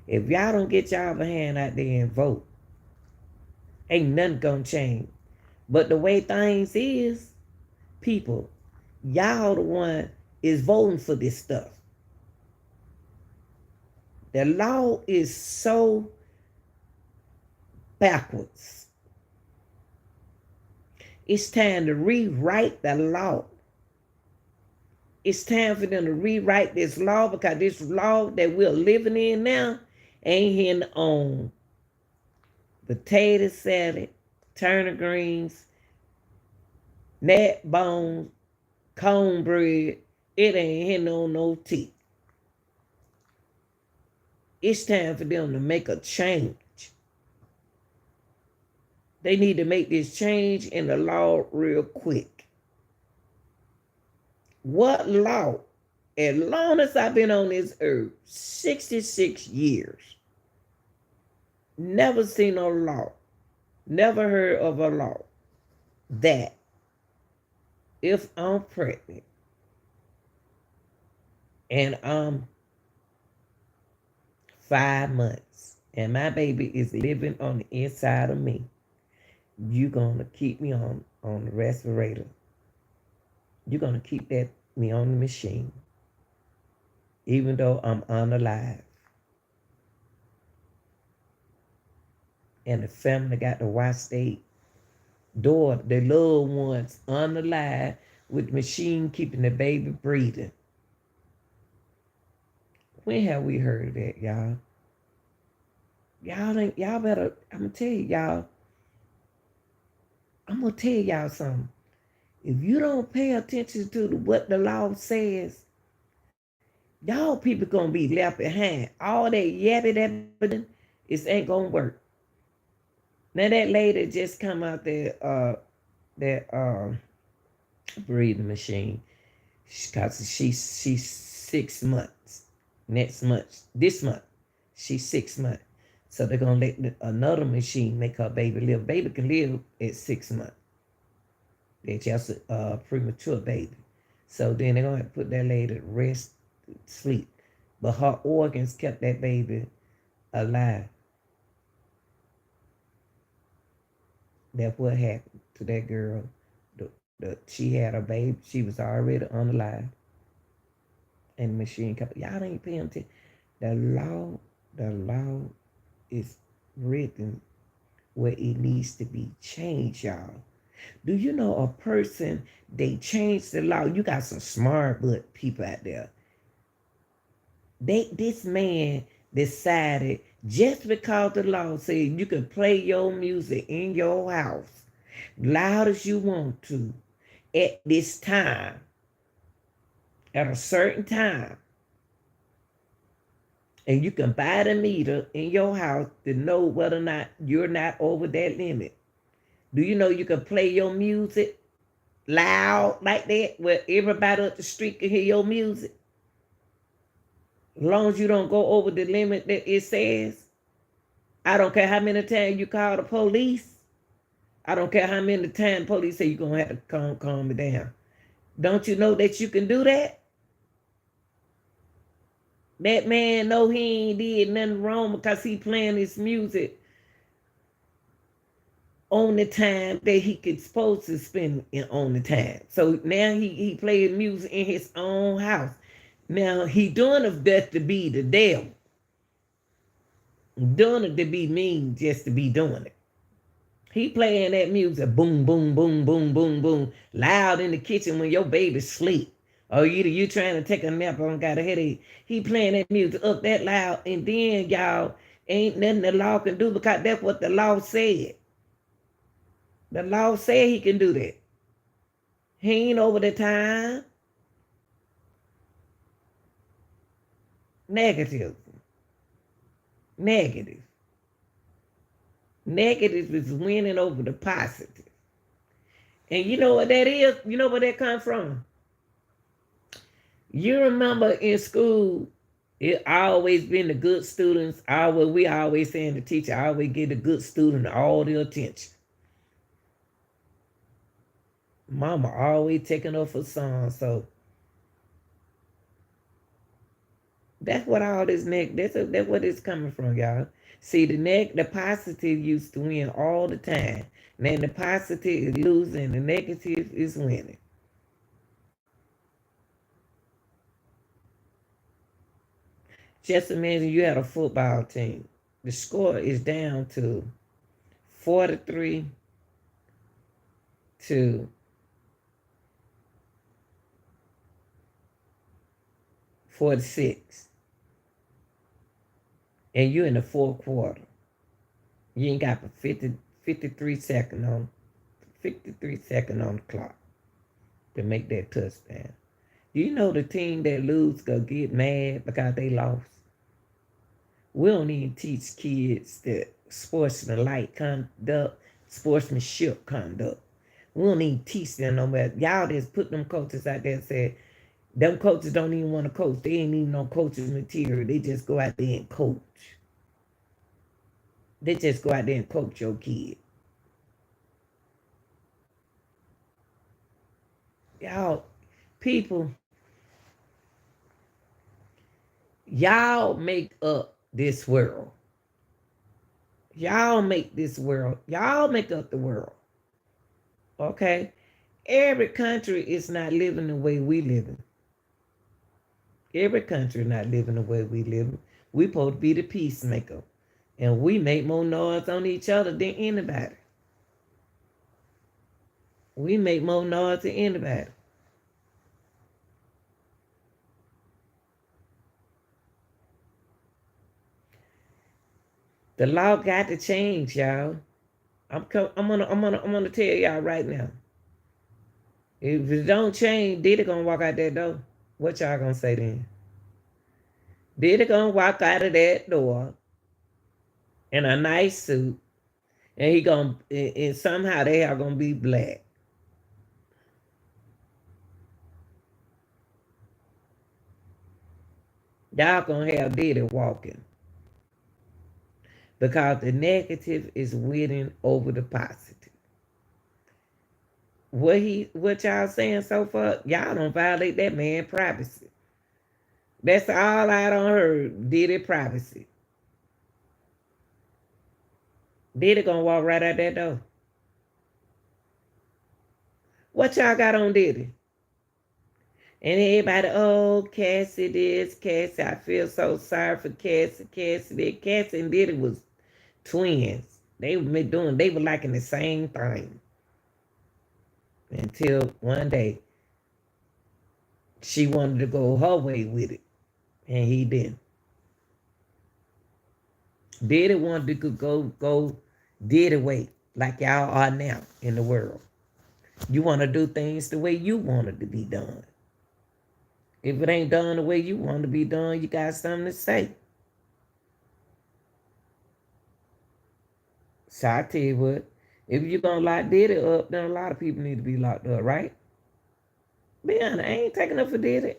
If y'all don't get y'all hand out there and vote, ain't nothing gonna change. But the way things is, people, y'all the one is voting for this stuff. The law is so backwards. It's time to rewrite the law. It's time for them to rewrite this law, because this law that we're living in now ain't hitting on potato salad, turnip greens, nut bones, cornbread. It ain't hitting on no tea. It's time for them to make a change. They need to make this change in the law real quick. What law? As long as I've been on this earth, 66 years, never seen a law, never heard of a law that if I'm pregnant and I'm 5 months and my baby is living on the inside of me, you're gonna keep me on the respirator. You're gonna keep me on the machine, even though I'm unalive. And the family got to watch their daughter, their loved ones, unalive, with the machine keeping the baby breathing. When have we heard of that, y'all? Y'all better, I'm gonna tell y'all something. If you don't pay attention to what the law says, y'all people gonna be left behind. All that yapping, it ain't gonna work. Now that lady just come out there, that breathing machine. Because she's 6 months. Next month, this month, she's 6 months. So they're gonna let another machine make her baby live. Baby can live at 6 months. They're just a premature baby. So then they're gonna put that lady to rest, sleep. But her organs kept that baby alive. That's what happened to that girl. She had a baby. She was already unalive. And the machine kept, y'all ain't paying attention. The law is written where it needs to be changed, y'all. Do you know a person, they changed the law? You got some smart butt people out there. This man decided just because the law said you can play your music in your house loud as you want to at this time, at a certain time, and you can buy the meter in your house to know whether or not you're not over that limit. Do you know you can play your music loud like that where everybody up the street can hear your music? As long as you don't go over the limit that it says. I don't care how many times you call the police. I don't care how many times police say you're going to have to calm me down. Don't you know that you can do that? That man know he ain't did nothing wrong because he playing his music on the time that he could supposed to spend on the time. So now he playing music in his own house. Now he doing his best to be the devil. Doing it to be mean just to be doing it. He playing that music, boom, boom, boom, boom, boom, boom, loud in the kitchen when your baby sleep. Or either you trying to take a nap or got a headache. He playing that music up that loud, and then y'all ain't nothing the law can do because that's what the law said. The law said he can do that. He ain't over the time. Negative. Negative. Negative is winning over the positive. And you know what that is? You know where that comes from? You remember in school, it always been the good students. We always saying the teacher always give the good student all the attention. Mama always taking up for son. So that's what all this that's what it's coming from, y'all. See, the positive used to win all the time. Then the positive is losing, the negative is winning. Just imagine you had a football team. The score is down to 43 to 46. And you're in the fourth quarter. You ain't got 53 seconds on the clock to make that touchdown. Do you know the team that lose gonna get mad because they lost? We don't even teach kids that sportsmanlike conduct, sportsmanship conduct. We don't even teach them no matter. Y'all just put them coaches out there and say, them coaches don't even want to coach. They ain't even no coaching material. They just go out there and coach. They just go out there and coach your kid. Y'all, people, y'all make up this world. Y'all make this world. Y'all make up the world. Okay? Every country is not living the way we living. Every country not living the way we living. We supposed to be the peacemaker. And we make more noise on each other than anybody. We make more noise than anybody. The law got to change, y'all. I'm gonna tell y'all right now. If it don't change, Diddy gonna walk out that door. What y'all gonna say then? Diddy gonna walk out of that door in a nice suit, and and somehow they are gonna be black. Y'all gonna have Diddy walking because the negative is winning over the positive. What y'all saying so far? Y'all don't violate that man privacy. That's all I don't heard. Diddy privacy. Diddy gonna walk right out that door. What y'all got on Diddy? And everybody, oh, Cassie this, Cassie. I feel so sorry for Cassie, Cassie that. Cassie and Diddy was twins. They were liking the same thing. Until one day she wanted to go her way with it. And he didn't. Diddy wanted to go Diddy way, like y'all are now in the world. You want to do things the way you want it to be done. If it ain't done the way you want it to be done, you got something to say. So I tell you what, if you're going to lock Diddy up, then a lot of people need to be locked up, right? Be honest, I ain't taking up for Diddy.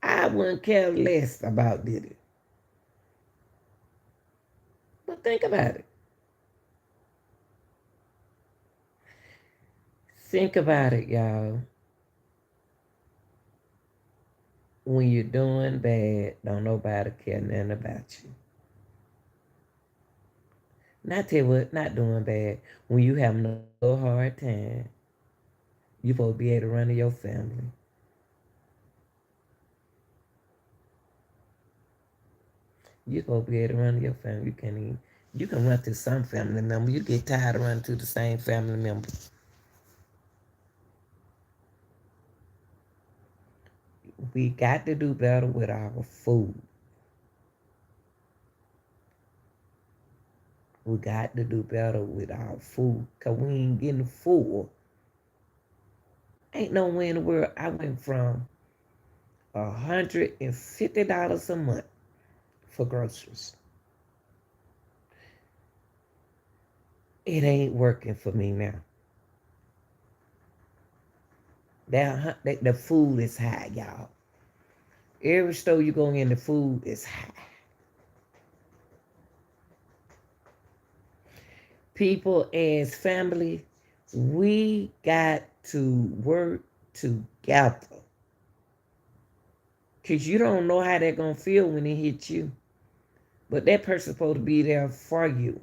I wouldn't care less about Diddy. But think about it. Think about it, y'all. When you're doing bad, don't nobody care nothing about you. Not tell you what, not doing bad. When you having a hard time, you supposed to be able to run to your family. You supposed to be able to run to your family. You can run to some family member. You get tired of running to the same family member. We got to do better with our food. We got to do better with our food because we ain't getting full. Ain't no way in the world I went from $150 a month for groceries. It ain't working for me now. The food is high, y'all. Every store you go in, the food is high. People as family, we got to work together. Because you don't know how they're going to feel when it hits you. But that person's supposed to be there for you.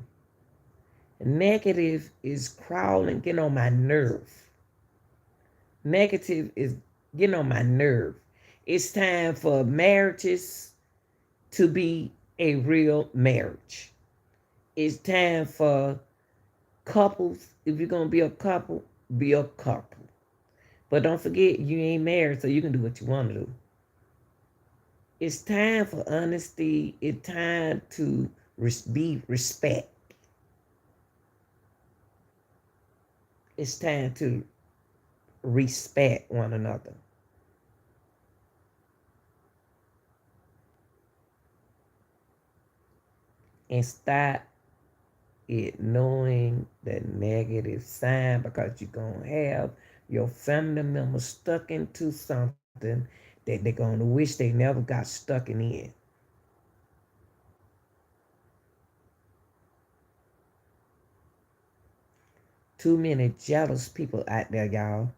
Negative is crawling, getting on my nerve. Negative is getting on my nerve. It's time for marriages to be a real marriage. It's time for couples. If you're going to be a couple, be a couple. But don't forget, you ain't married, so you can do what you want to do. It's time for honesty. It's time to be respect. It's time to respect one another. And start ignoring the negative sign because you're going to have your family members stuck into something that they're going to wish they never got stuck in. Too many jealous people out there, y'all.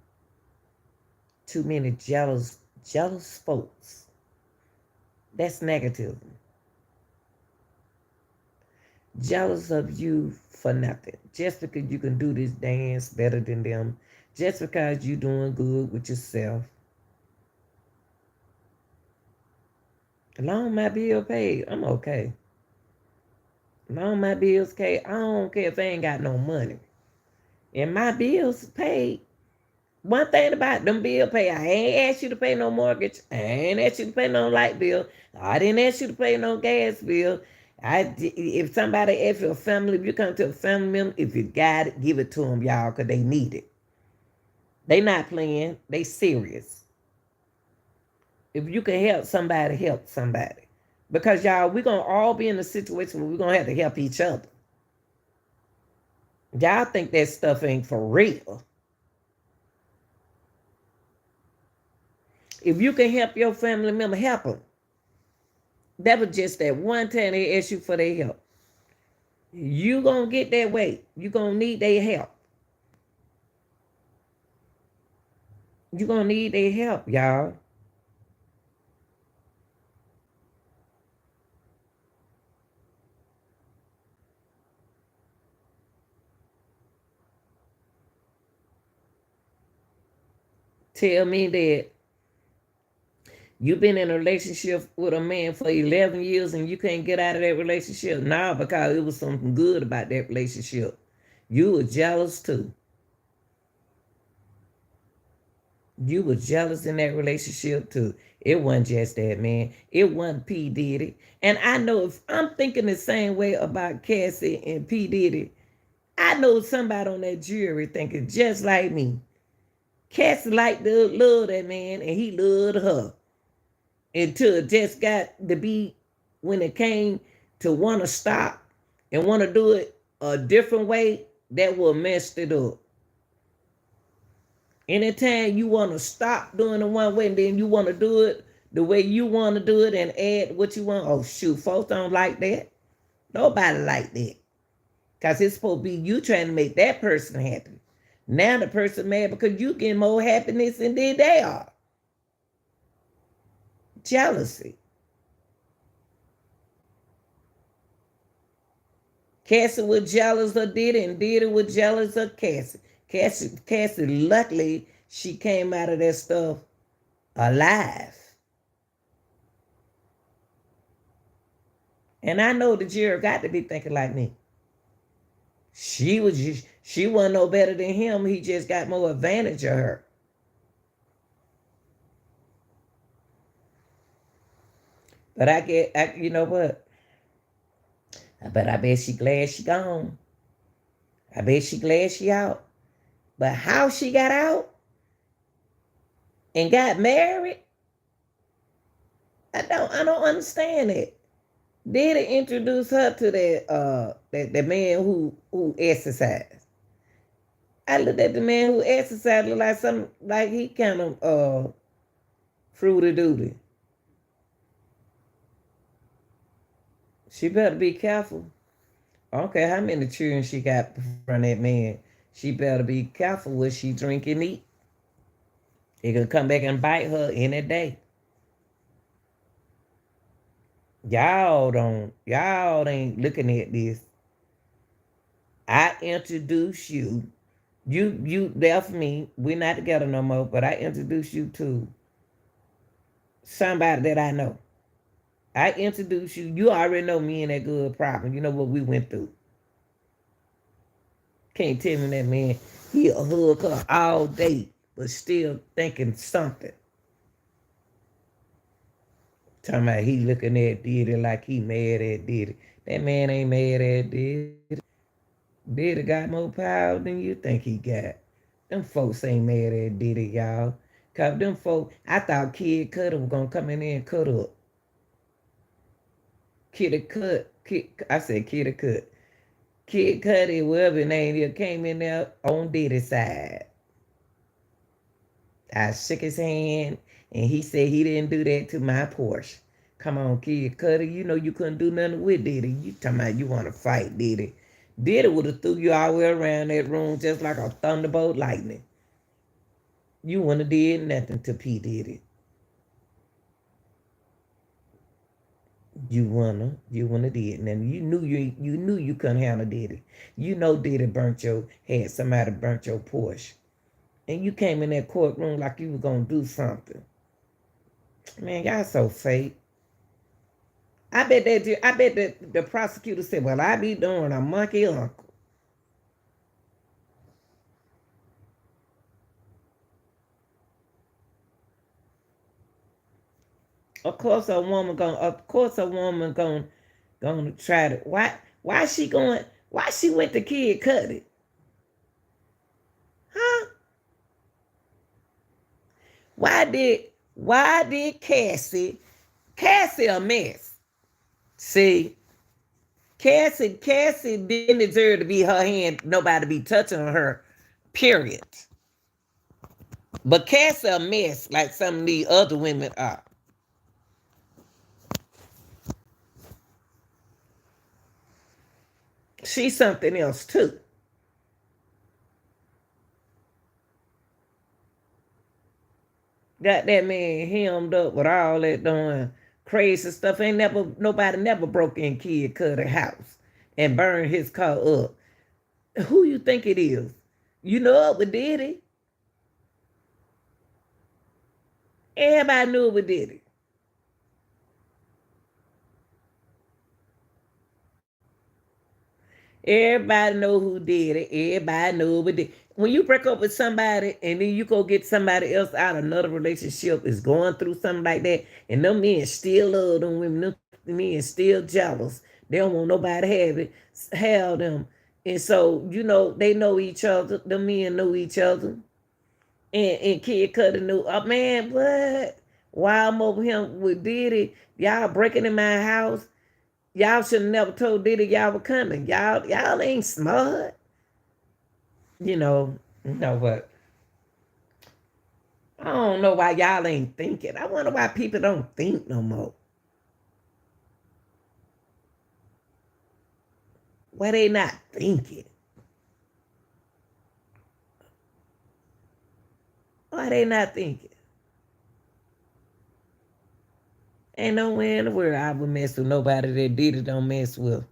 Too many jealous folks. That's negative. Jealous of you for nothing. Just because you can do this dance better than them. Just because you're doing good with yourself. As long as my bill paid, I'm okay. As long as my bills paid, I don't care if I ain't got no money. And my bills paid. One thing about them bill pay, I ain't asked you to pay no mortgage. I ain't asked you to pay no light bill. I didn't ask you to pay no gas bill. If somebody asks you a family, if you come to a family member, if you got it, give it to them, y'all, because they need it. They not playing. They serious. If you can help somebody, help somebody. Because, y'all, we're going to all be in a situation where we're going to have to help each other. Y'all think that stuff ain't for real. If you can help your family member, help them. That was just that one time they asked you for their help. You gonna get that way. You gonna need their help. You gonna need their help, y'all. Tell me that you've been in a relationship with a man for 11 years and you can't get out of that relationship. Nah, because it was something good about that relationship. You were jealous too. You were jealous in that relationship too. It wasn't just that, man. It wasn't P. Diddy. And I know if I'm thinking the same way about Cassie and P. Diddy, I know somebody on that jury thinking just like me. Cassie liked to love that man and he loved her. Until it just got to be when it came to want to stop and want to do it a different way, that will mess it up. Anytime you want to stop doing it one way and then you want to do it the way you want to do it and add what you want, oh shoot, folks don't like that. Nobody like that. Because it's supposed to be you trying to make that person happy. Now the person mad because you get more happiness than they are. Jealousy. Cassie was jealous of Diddy and Diddy was jealous of Cassie. Cassie, luckily, she came out of that stuff alive. And I know the jury got to be thinking like me. She wasn't no better than him. He just got more advantage of her. But you know what? I bet she glad she gone. I bet she glad she out. But how she got out and got married, I don't understand it. Did it introduce her to that man who exercised? I looked at the man who exercised, looked like something like he kind of fruity duty. She better be careful. I don't care how many children she got from that man. She better be careful what she drink and eat. It can come back and bite her any day. Y'all ain't looking at this. I introduce you. You left me. We're not together no more, but I introduced you to somebody that I know. I introduced you. You already know me and that good problem. You know what we went through. Can't tell me that man, he'll hug her all day, but still thinking something. Talking about he looking at Diddy like he mad at Diddy. That man ain't mad at Diddy. Diddy got more power than you think he got. Them folks ain't mad at Diddy, y'all. Cause them folks, I thought Kid Cudi was gonna come in there and cut up. Kid Cudi. Kid Cudi, whatever his name is, came in there on Diddy's side. I shook his hand and he said he didn't do that to my Porsche. Come on, Kid Cudi, you know you couldn't do nothing with Diddy. You talking about you want to fight Diddy. Diddy would have threw you all the way around that room just like a thunderbolt lightning. You wouldn't have did nothing to P. Diddy. You wanna did nothing. You knew you couldn't handle Diddy. You know Diddy had somebody burnt your Porsche. And you came in that courtroom like you was gonna do something. Man, y'all so fake. I bet that the prosecutor said, well, I be doing a monkey uncle. Of course a woman gonna try to why she went to Kid Cudi? Huh? Why did Cassie a mess? See, Cassie didn't deserve to be her hand, nobody be touching her, period. But Cassie a mess like some of the other women are. She's something else too. Got that man hemmed up with all that doing crazy stuff. Ain't never nobody never broke in Kid Cudi house and burned his car up. Who you think it is? You know it was Diddy. Everybody knew it was Diddy. Everybody know who did it. Everybody know what did. When you break up with somebody and then you go get somebody else out, another relationship is going through something like that, and them men still love them women, them men still jealous. They don't want nobody to have them. And so, they know each other. The men know each other. And Kid Cudi knew, oh man, what? While I'm over him with Diddy, y'all breaking in my house. Y'all should have never told Diddy y'all were coming. Y'all ain't smart. You know what? I don't know why y'all ain't thinking. I wonder why people don't think no more. Why they not thinking? Why they not thinking? Ain't nowhere in the world I would mess with nobody that Diddy don't mess with.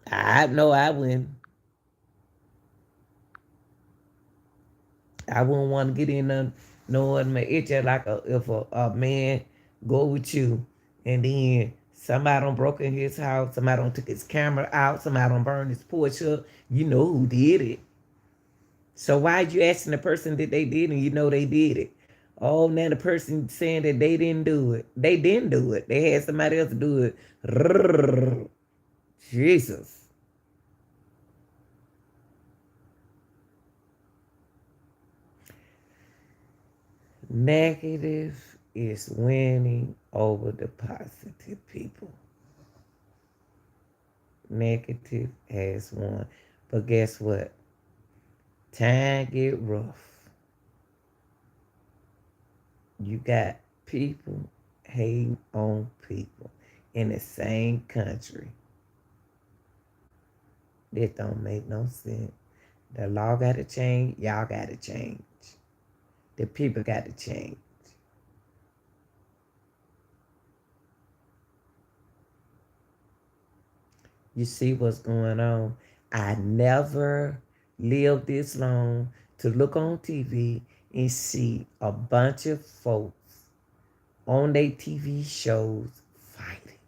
I know I wouldn't. I wouldn't want to get in no other man. It's just like if a man go with you and then somebody done broke in his house, somebody done took his camera out, somebody done burned his porch up, you know who did it. So why you asking the person that they did and you know they did it? Oh, now the person saying that they didn't do it. They didn't do it. They had somebody else do it. Jesus. Negative is winning over the positive people. Negative has won. But guess what? Time get rough. You got people hating on people in the same country. That don't make no sense. The law got to change. Y'all got to change. The people got to change. You see what's going on? I never lived this long to look on TV and see a bunch of folks on their TV shows fighting.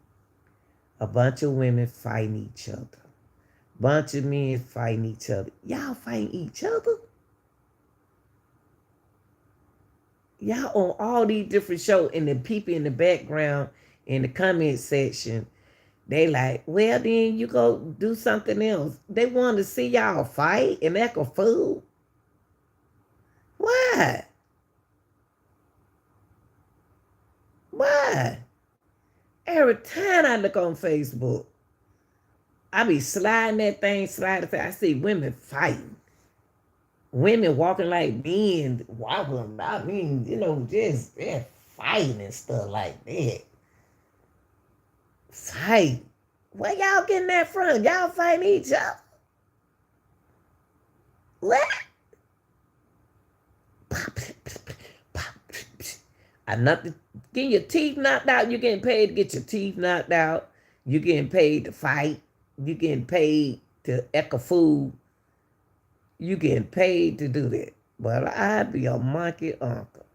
A bunch of women fighting each other. Bunch of men fighting each other. Y'all fighting each other? Y'all on all these different shows, and the people in the background in the comment section, they like, well, then you go do something else. They want to see y'all fight and act a fool. Why? Why? Every time I look on Facebook, I be sliding that thing, I see women fighting. Women walking like men, wobbling. I mean, just they're fighting and stuff like that. Fight. Where y'all getting that from? Y'all fighting each other? What? I nothing. Getting your teeth knocked out. You getting paid to get your teeth knocked out. You getting paid to fight. You getting paid to echo food. You getting paid to do that. Well, I'd be a monkey uncle.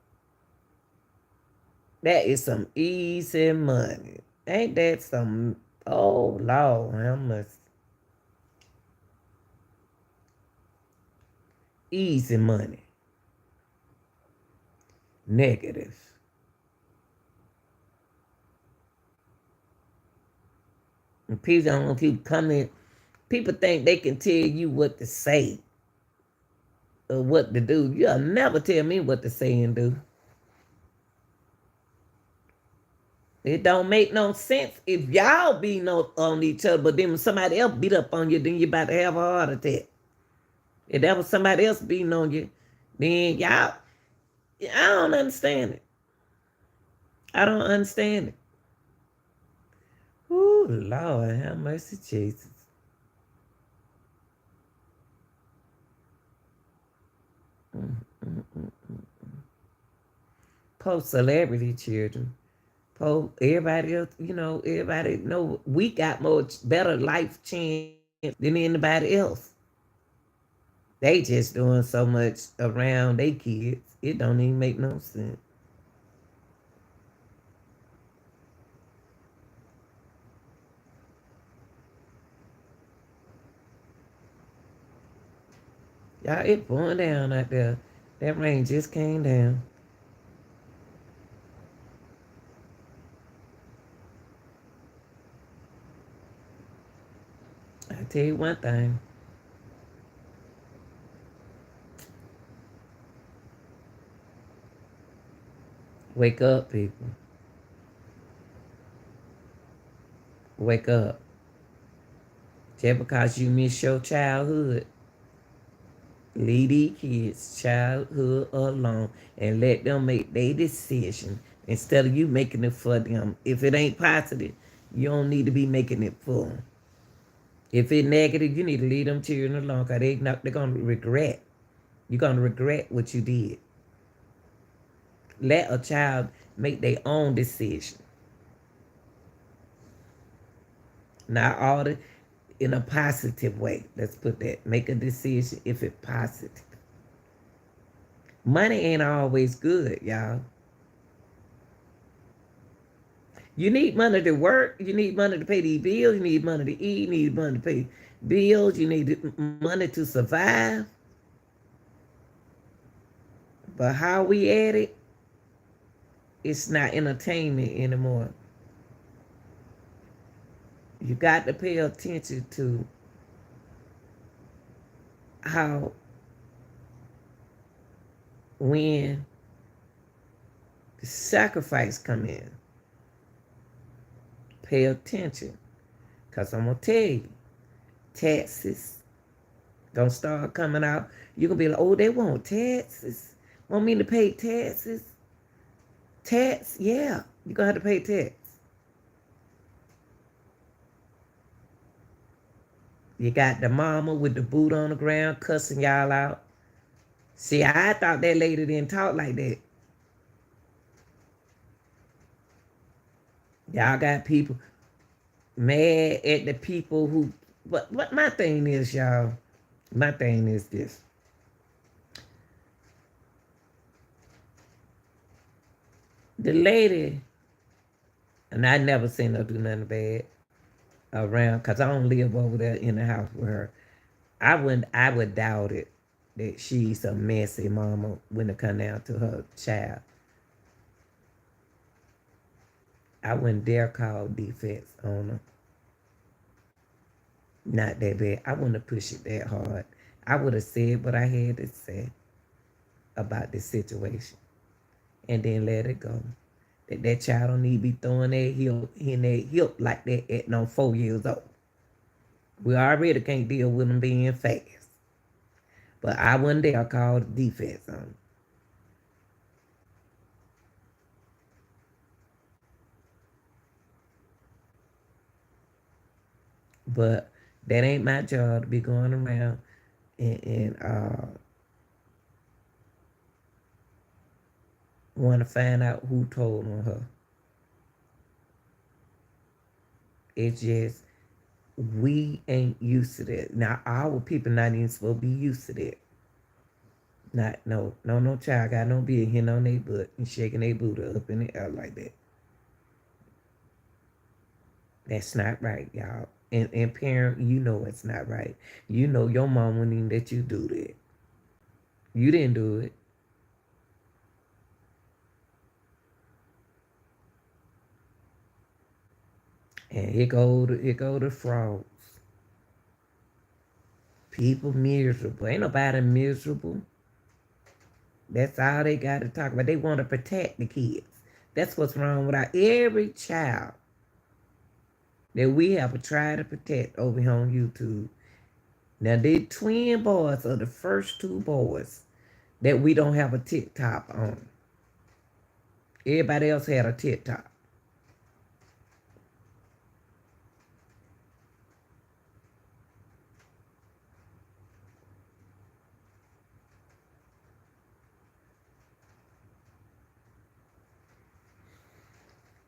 That is some easy money. Ain't that some, oh Lord, how much? Easy money. Negative. And people don't keep coming. People think they can tell you what to say or what to do. You'll never tell me what to say and do. It don't make no sense if y'all beating on each other, but then when somebody else beat up on you, then you about to have a heart attack. If that was somebody else beating on you, then y'all, I don't understand it. I don't understand it. Ooh, Lord, have mercy, Jesus. post celebrity children. Post everybody else, everybody know we got better life chance than anybody else. They just doing so much around their kids. It don't even make no sense. Y'all, it pouring down out there. That rain just came down. I tell you one thing. Wake up, people. Wake up. Just because you miss your childhood, leave these kids' childhood alone and let them make their decision instead of you making it for them. If it ain't positive, you don't need to be making it for them. If it's negative, you need to leave them children alone because they're going to regret. You're going to regret what you did. Let a child make their own decision. Not all the in a positive way. Let's put that. Make a decision if it's positive. Money ain't always good, y'all. You need money to work. You need money to pay these bills. You need money to eat. You need money to pay bills. You need money to survive. But how we at it, it's not entertainment anymore. You got to pay attention to how, when the sacrifice come in, pay attention. Because I'm going to tell you, taxes gonna start coming out. You're going to be like, oh, they want taxes. Want me to pay taxes? Tax? Yeah, you're going to have to pay tax. You got the mama with the boot on the ground cussing y'all out. See, I thought that lady didn't talk like that. Y'all got people mad at the people who... But my thing is, y'all, my thing is this. The lady, and I never seen her do nothing bad around, because I don't live over there in the house with her. I would doubt it that she's a messy mama when it come down to her child. I wouldn't dare call defense on her. Not that bad. I wouldn't have pushed it that hard. I would have said what I had to say about this situation and then let it go. That child don't need to be throwing their hip like that at no 4 years old. We already can't deal with them being fast. But I wouldn't dare call the defense on them. But that ain't my job to be going around and want to find out who told on her. It's just, we ain't used to that. Now, our people not even supposed to be used to that. No child got no being hitting on their butt and shaking their booty up in the air like that. That's not right, y'all. And parent, you know it's not right. You know your mom wouldn't even let you do that. You didn't do it. And here go the frauds. People miserable. Ain't nobody miserable. That's all they got to talk about. They want to protect the kids. That's what's wrong with every child that we have tried to protect over here on YouTube. Now, the twin boys are the first two boys that we don't have a TikTok on. Everybody else had a TikTok.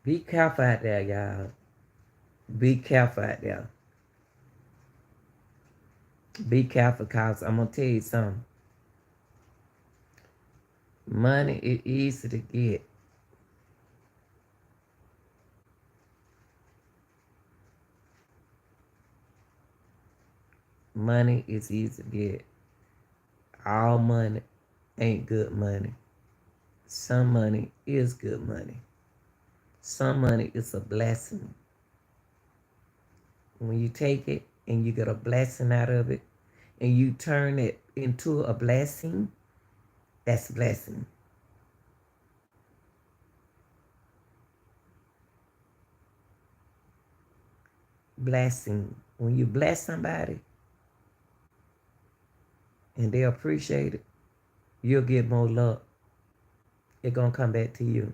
Be careful out there, y'all. Be careful out there. Be careful, cause I'm gonna tell you something. Money is easy to get. Money is easy to get. All money ain't good money. Some money is good money. Some money is a blessing. When you take it and you get a blessing out of it and you turn it into a blessing, that's a blessing. Blessing. When you bless somebody and they appreciate it, you'll get more love. It's going to come back to you.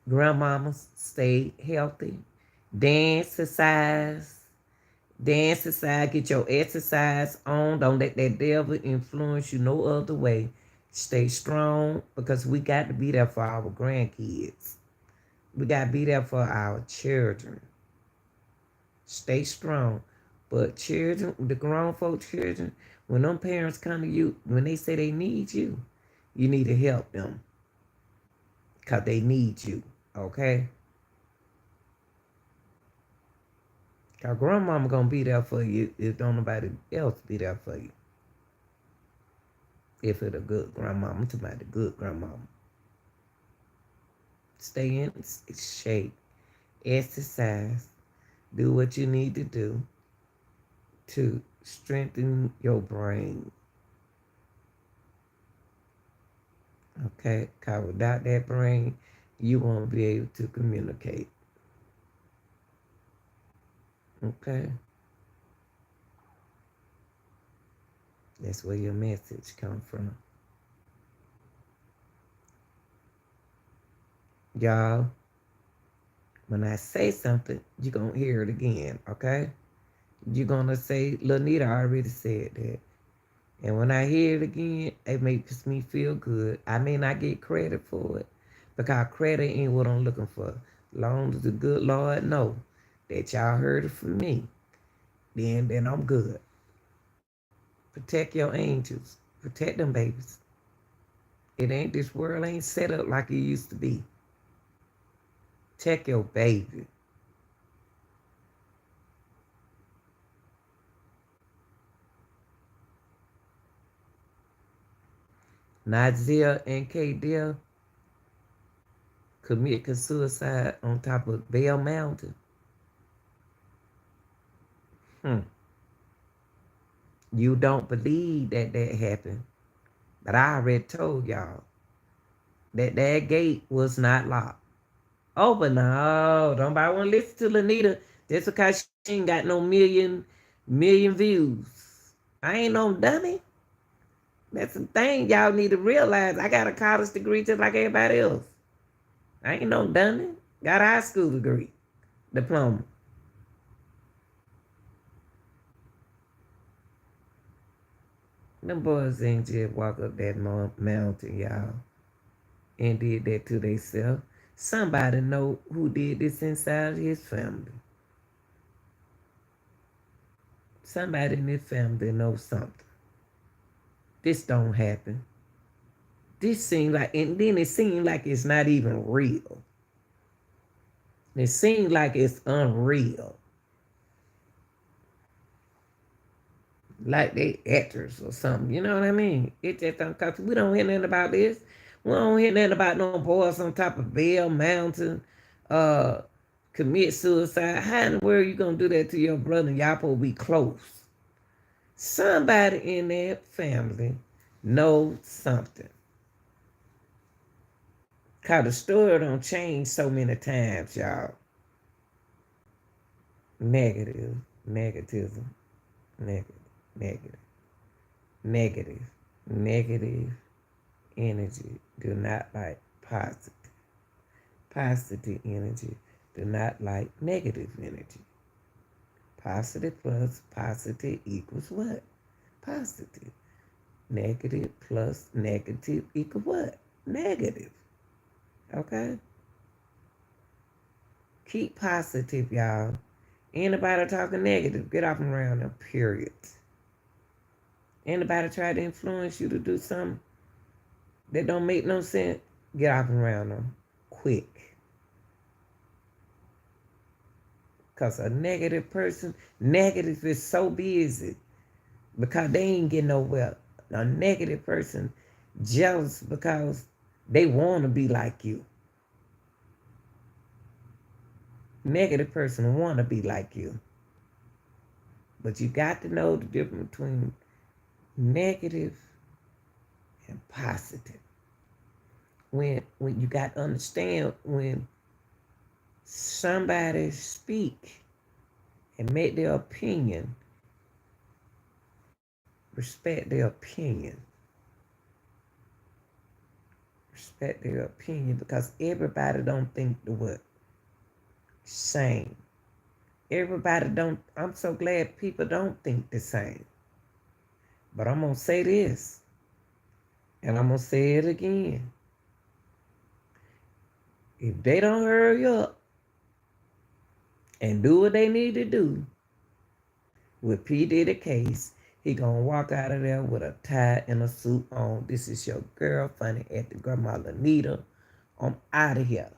Grandmamas, stay healthy. Dance, exercise. Dance, exercise. Get your exercise on. Don't let that devil influence you no other way. Stay strong because we got to be there for our grandkids. We got to be there for our children. Stay strong. But children, the grown folk children, when them parents come to you, when they say they need you need to help them. Because they need you. Okay? Because grandmama going to be there for you if don't nobody else be there for you. If it's a good grandmama. I'm talking about the good grandmama. Stay in shape. Exercise. Do what you need to do to strengthen your brain. Okay? Because without that brain, you won't be able to communicate. Okay? That's where your message comes from. Y'all, when I say something, you're going to hear it again, okay? You're going to say, Lanita already said that. And when I hear it again, it makes me feel good. I may not get credit for it because credit ain't what I'm looking for. Long as the good Lord know that y'all heard it from me, then I'm good. Protect your angels. Protect them babies. This world ain't set up like it used to be. Protect your baby. Nazia and K. commit suicide on top of Bell Mountain. You don't believe that happened. But I already told y'all that gate was not locked. Oh, but no, don't nobody want to listen to Lanita just because she ain't got no million views. I ain't no dummy. That's the thing y'all need to realize. I got a college degree just like everybody else. I ain't no dummy. Got a high school degree, diploma. Them boys ain't just walk up that mountain, y'all, and did that to themselves. Somebody know who did this inside his family. Somebody in his family knows something. This don't happen. This seems like, and then it seems like it's not even real. It seems like it's unreal. Like they actors or something. You know what I mean? It just don't cause we don't hear nothing about this. We don't hear nothing about no boys on top of Bell Mountain commit suicide. How in the world are you gonna do that to your brother and y'all supposed to be close? Somebody in that family knows something. Cause the story don't change so many times, y'all. Negative, negativism, negative, negative, negative, negative energy do not like positive. Positive energy do not like negative energy. Positive plus positive equals what? positive. Negative plus negative equal what? Negative. Okay? Keep positive, y'all. Anybody talking negative, get off and around them, period. Anybody try to influence you to do something that don't make no sense, get off and around them quick. Because a negative person, negative is so busy because they ain't getting nowhere. A negative person jealous because they want to be like you. Negative person want to be like you. But you got to know the difference between negative and positive. When you got to understand when somebody speak and make their opinion, respect their opinion. Respect their opinion because everybody don't think the what? Same. Everybody don't, I'm so glad people don't think the same. But I'm going to say this, and I'm going to say it again. If they don't hurry up and do what they need to do, with P. Diddy case, he going to walk out of there with a tie and a suit on. This is your girl, Funny at the Grandma Lanita. I'm out of here.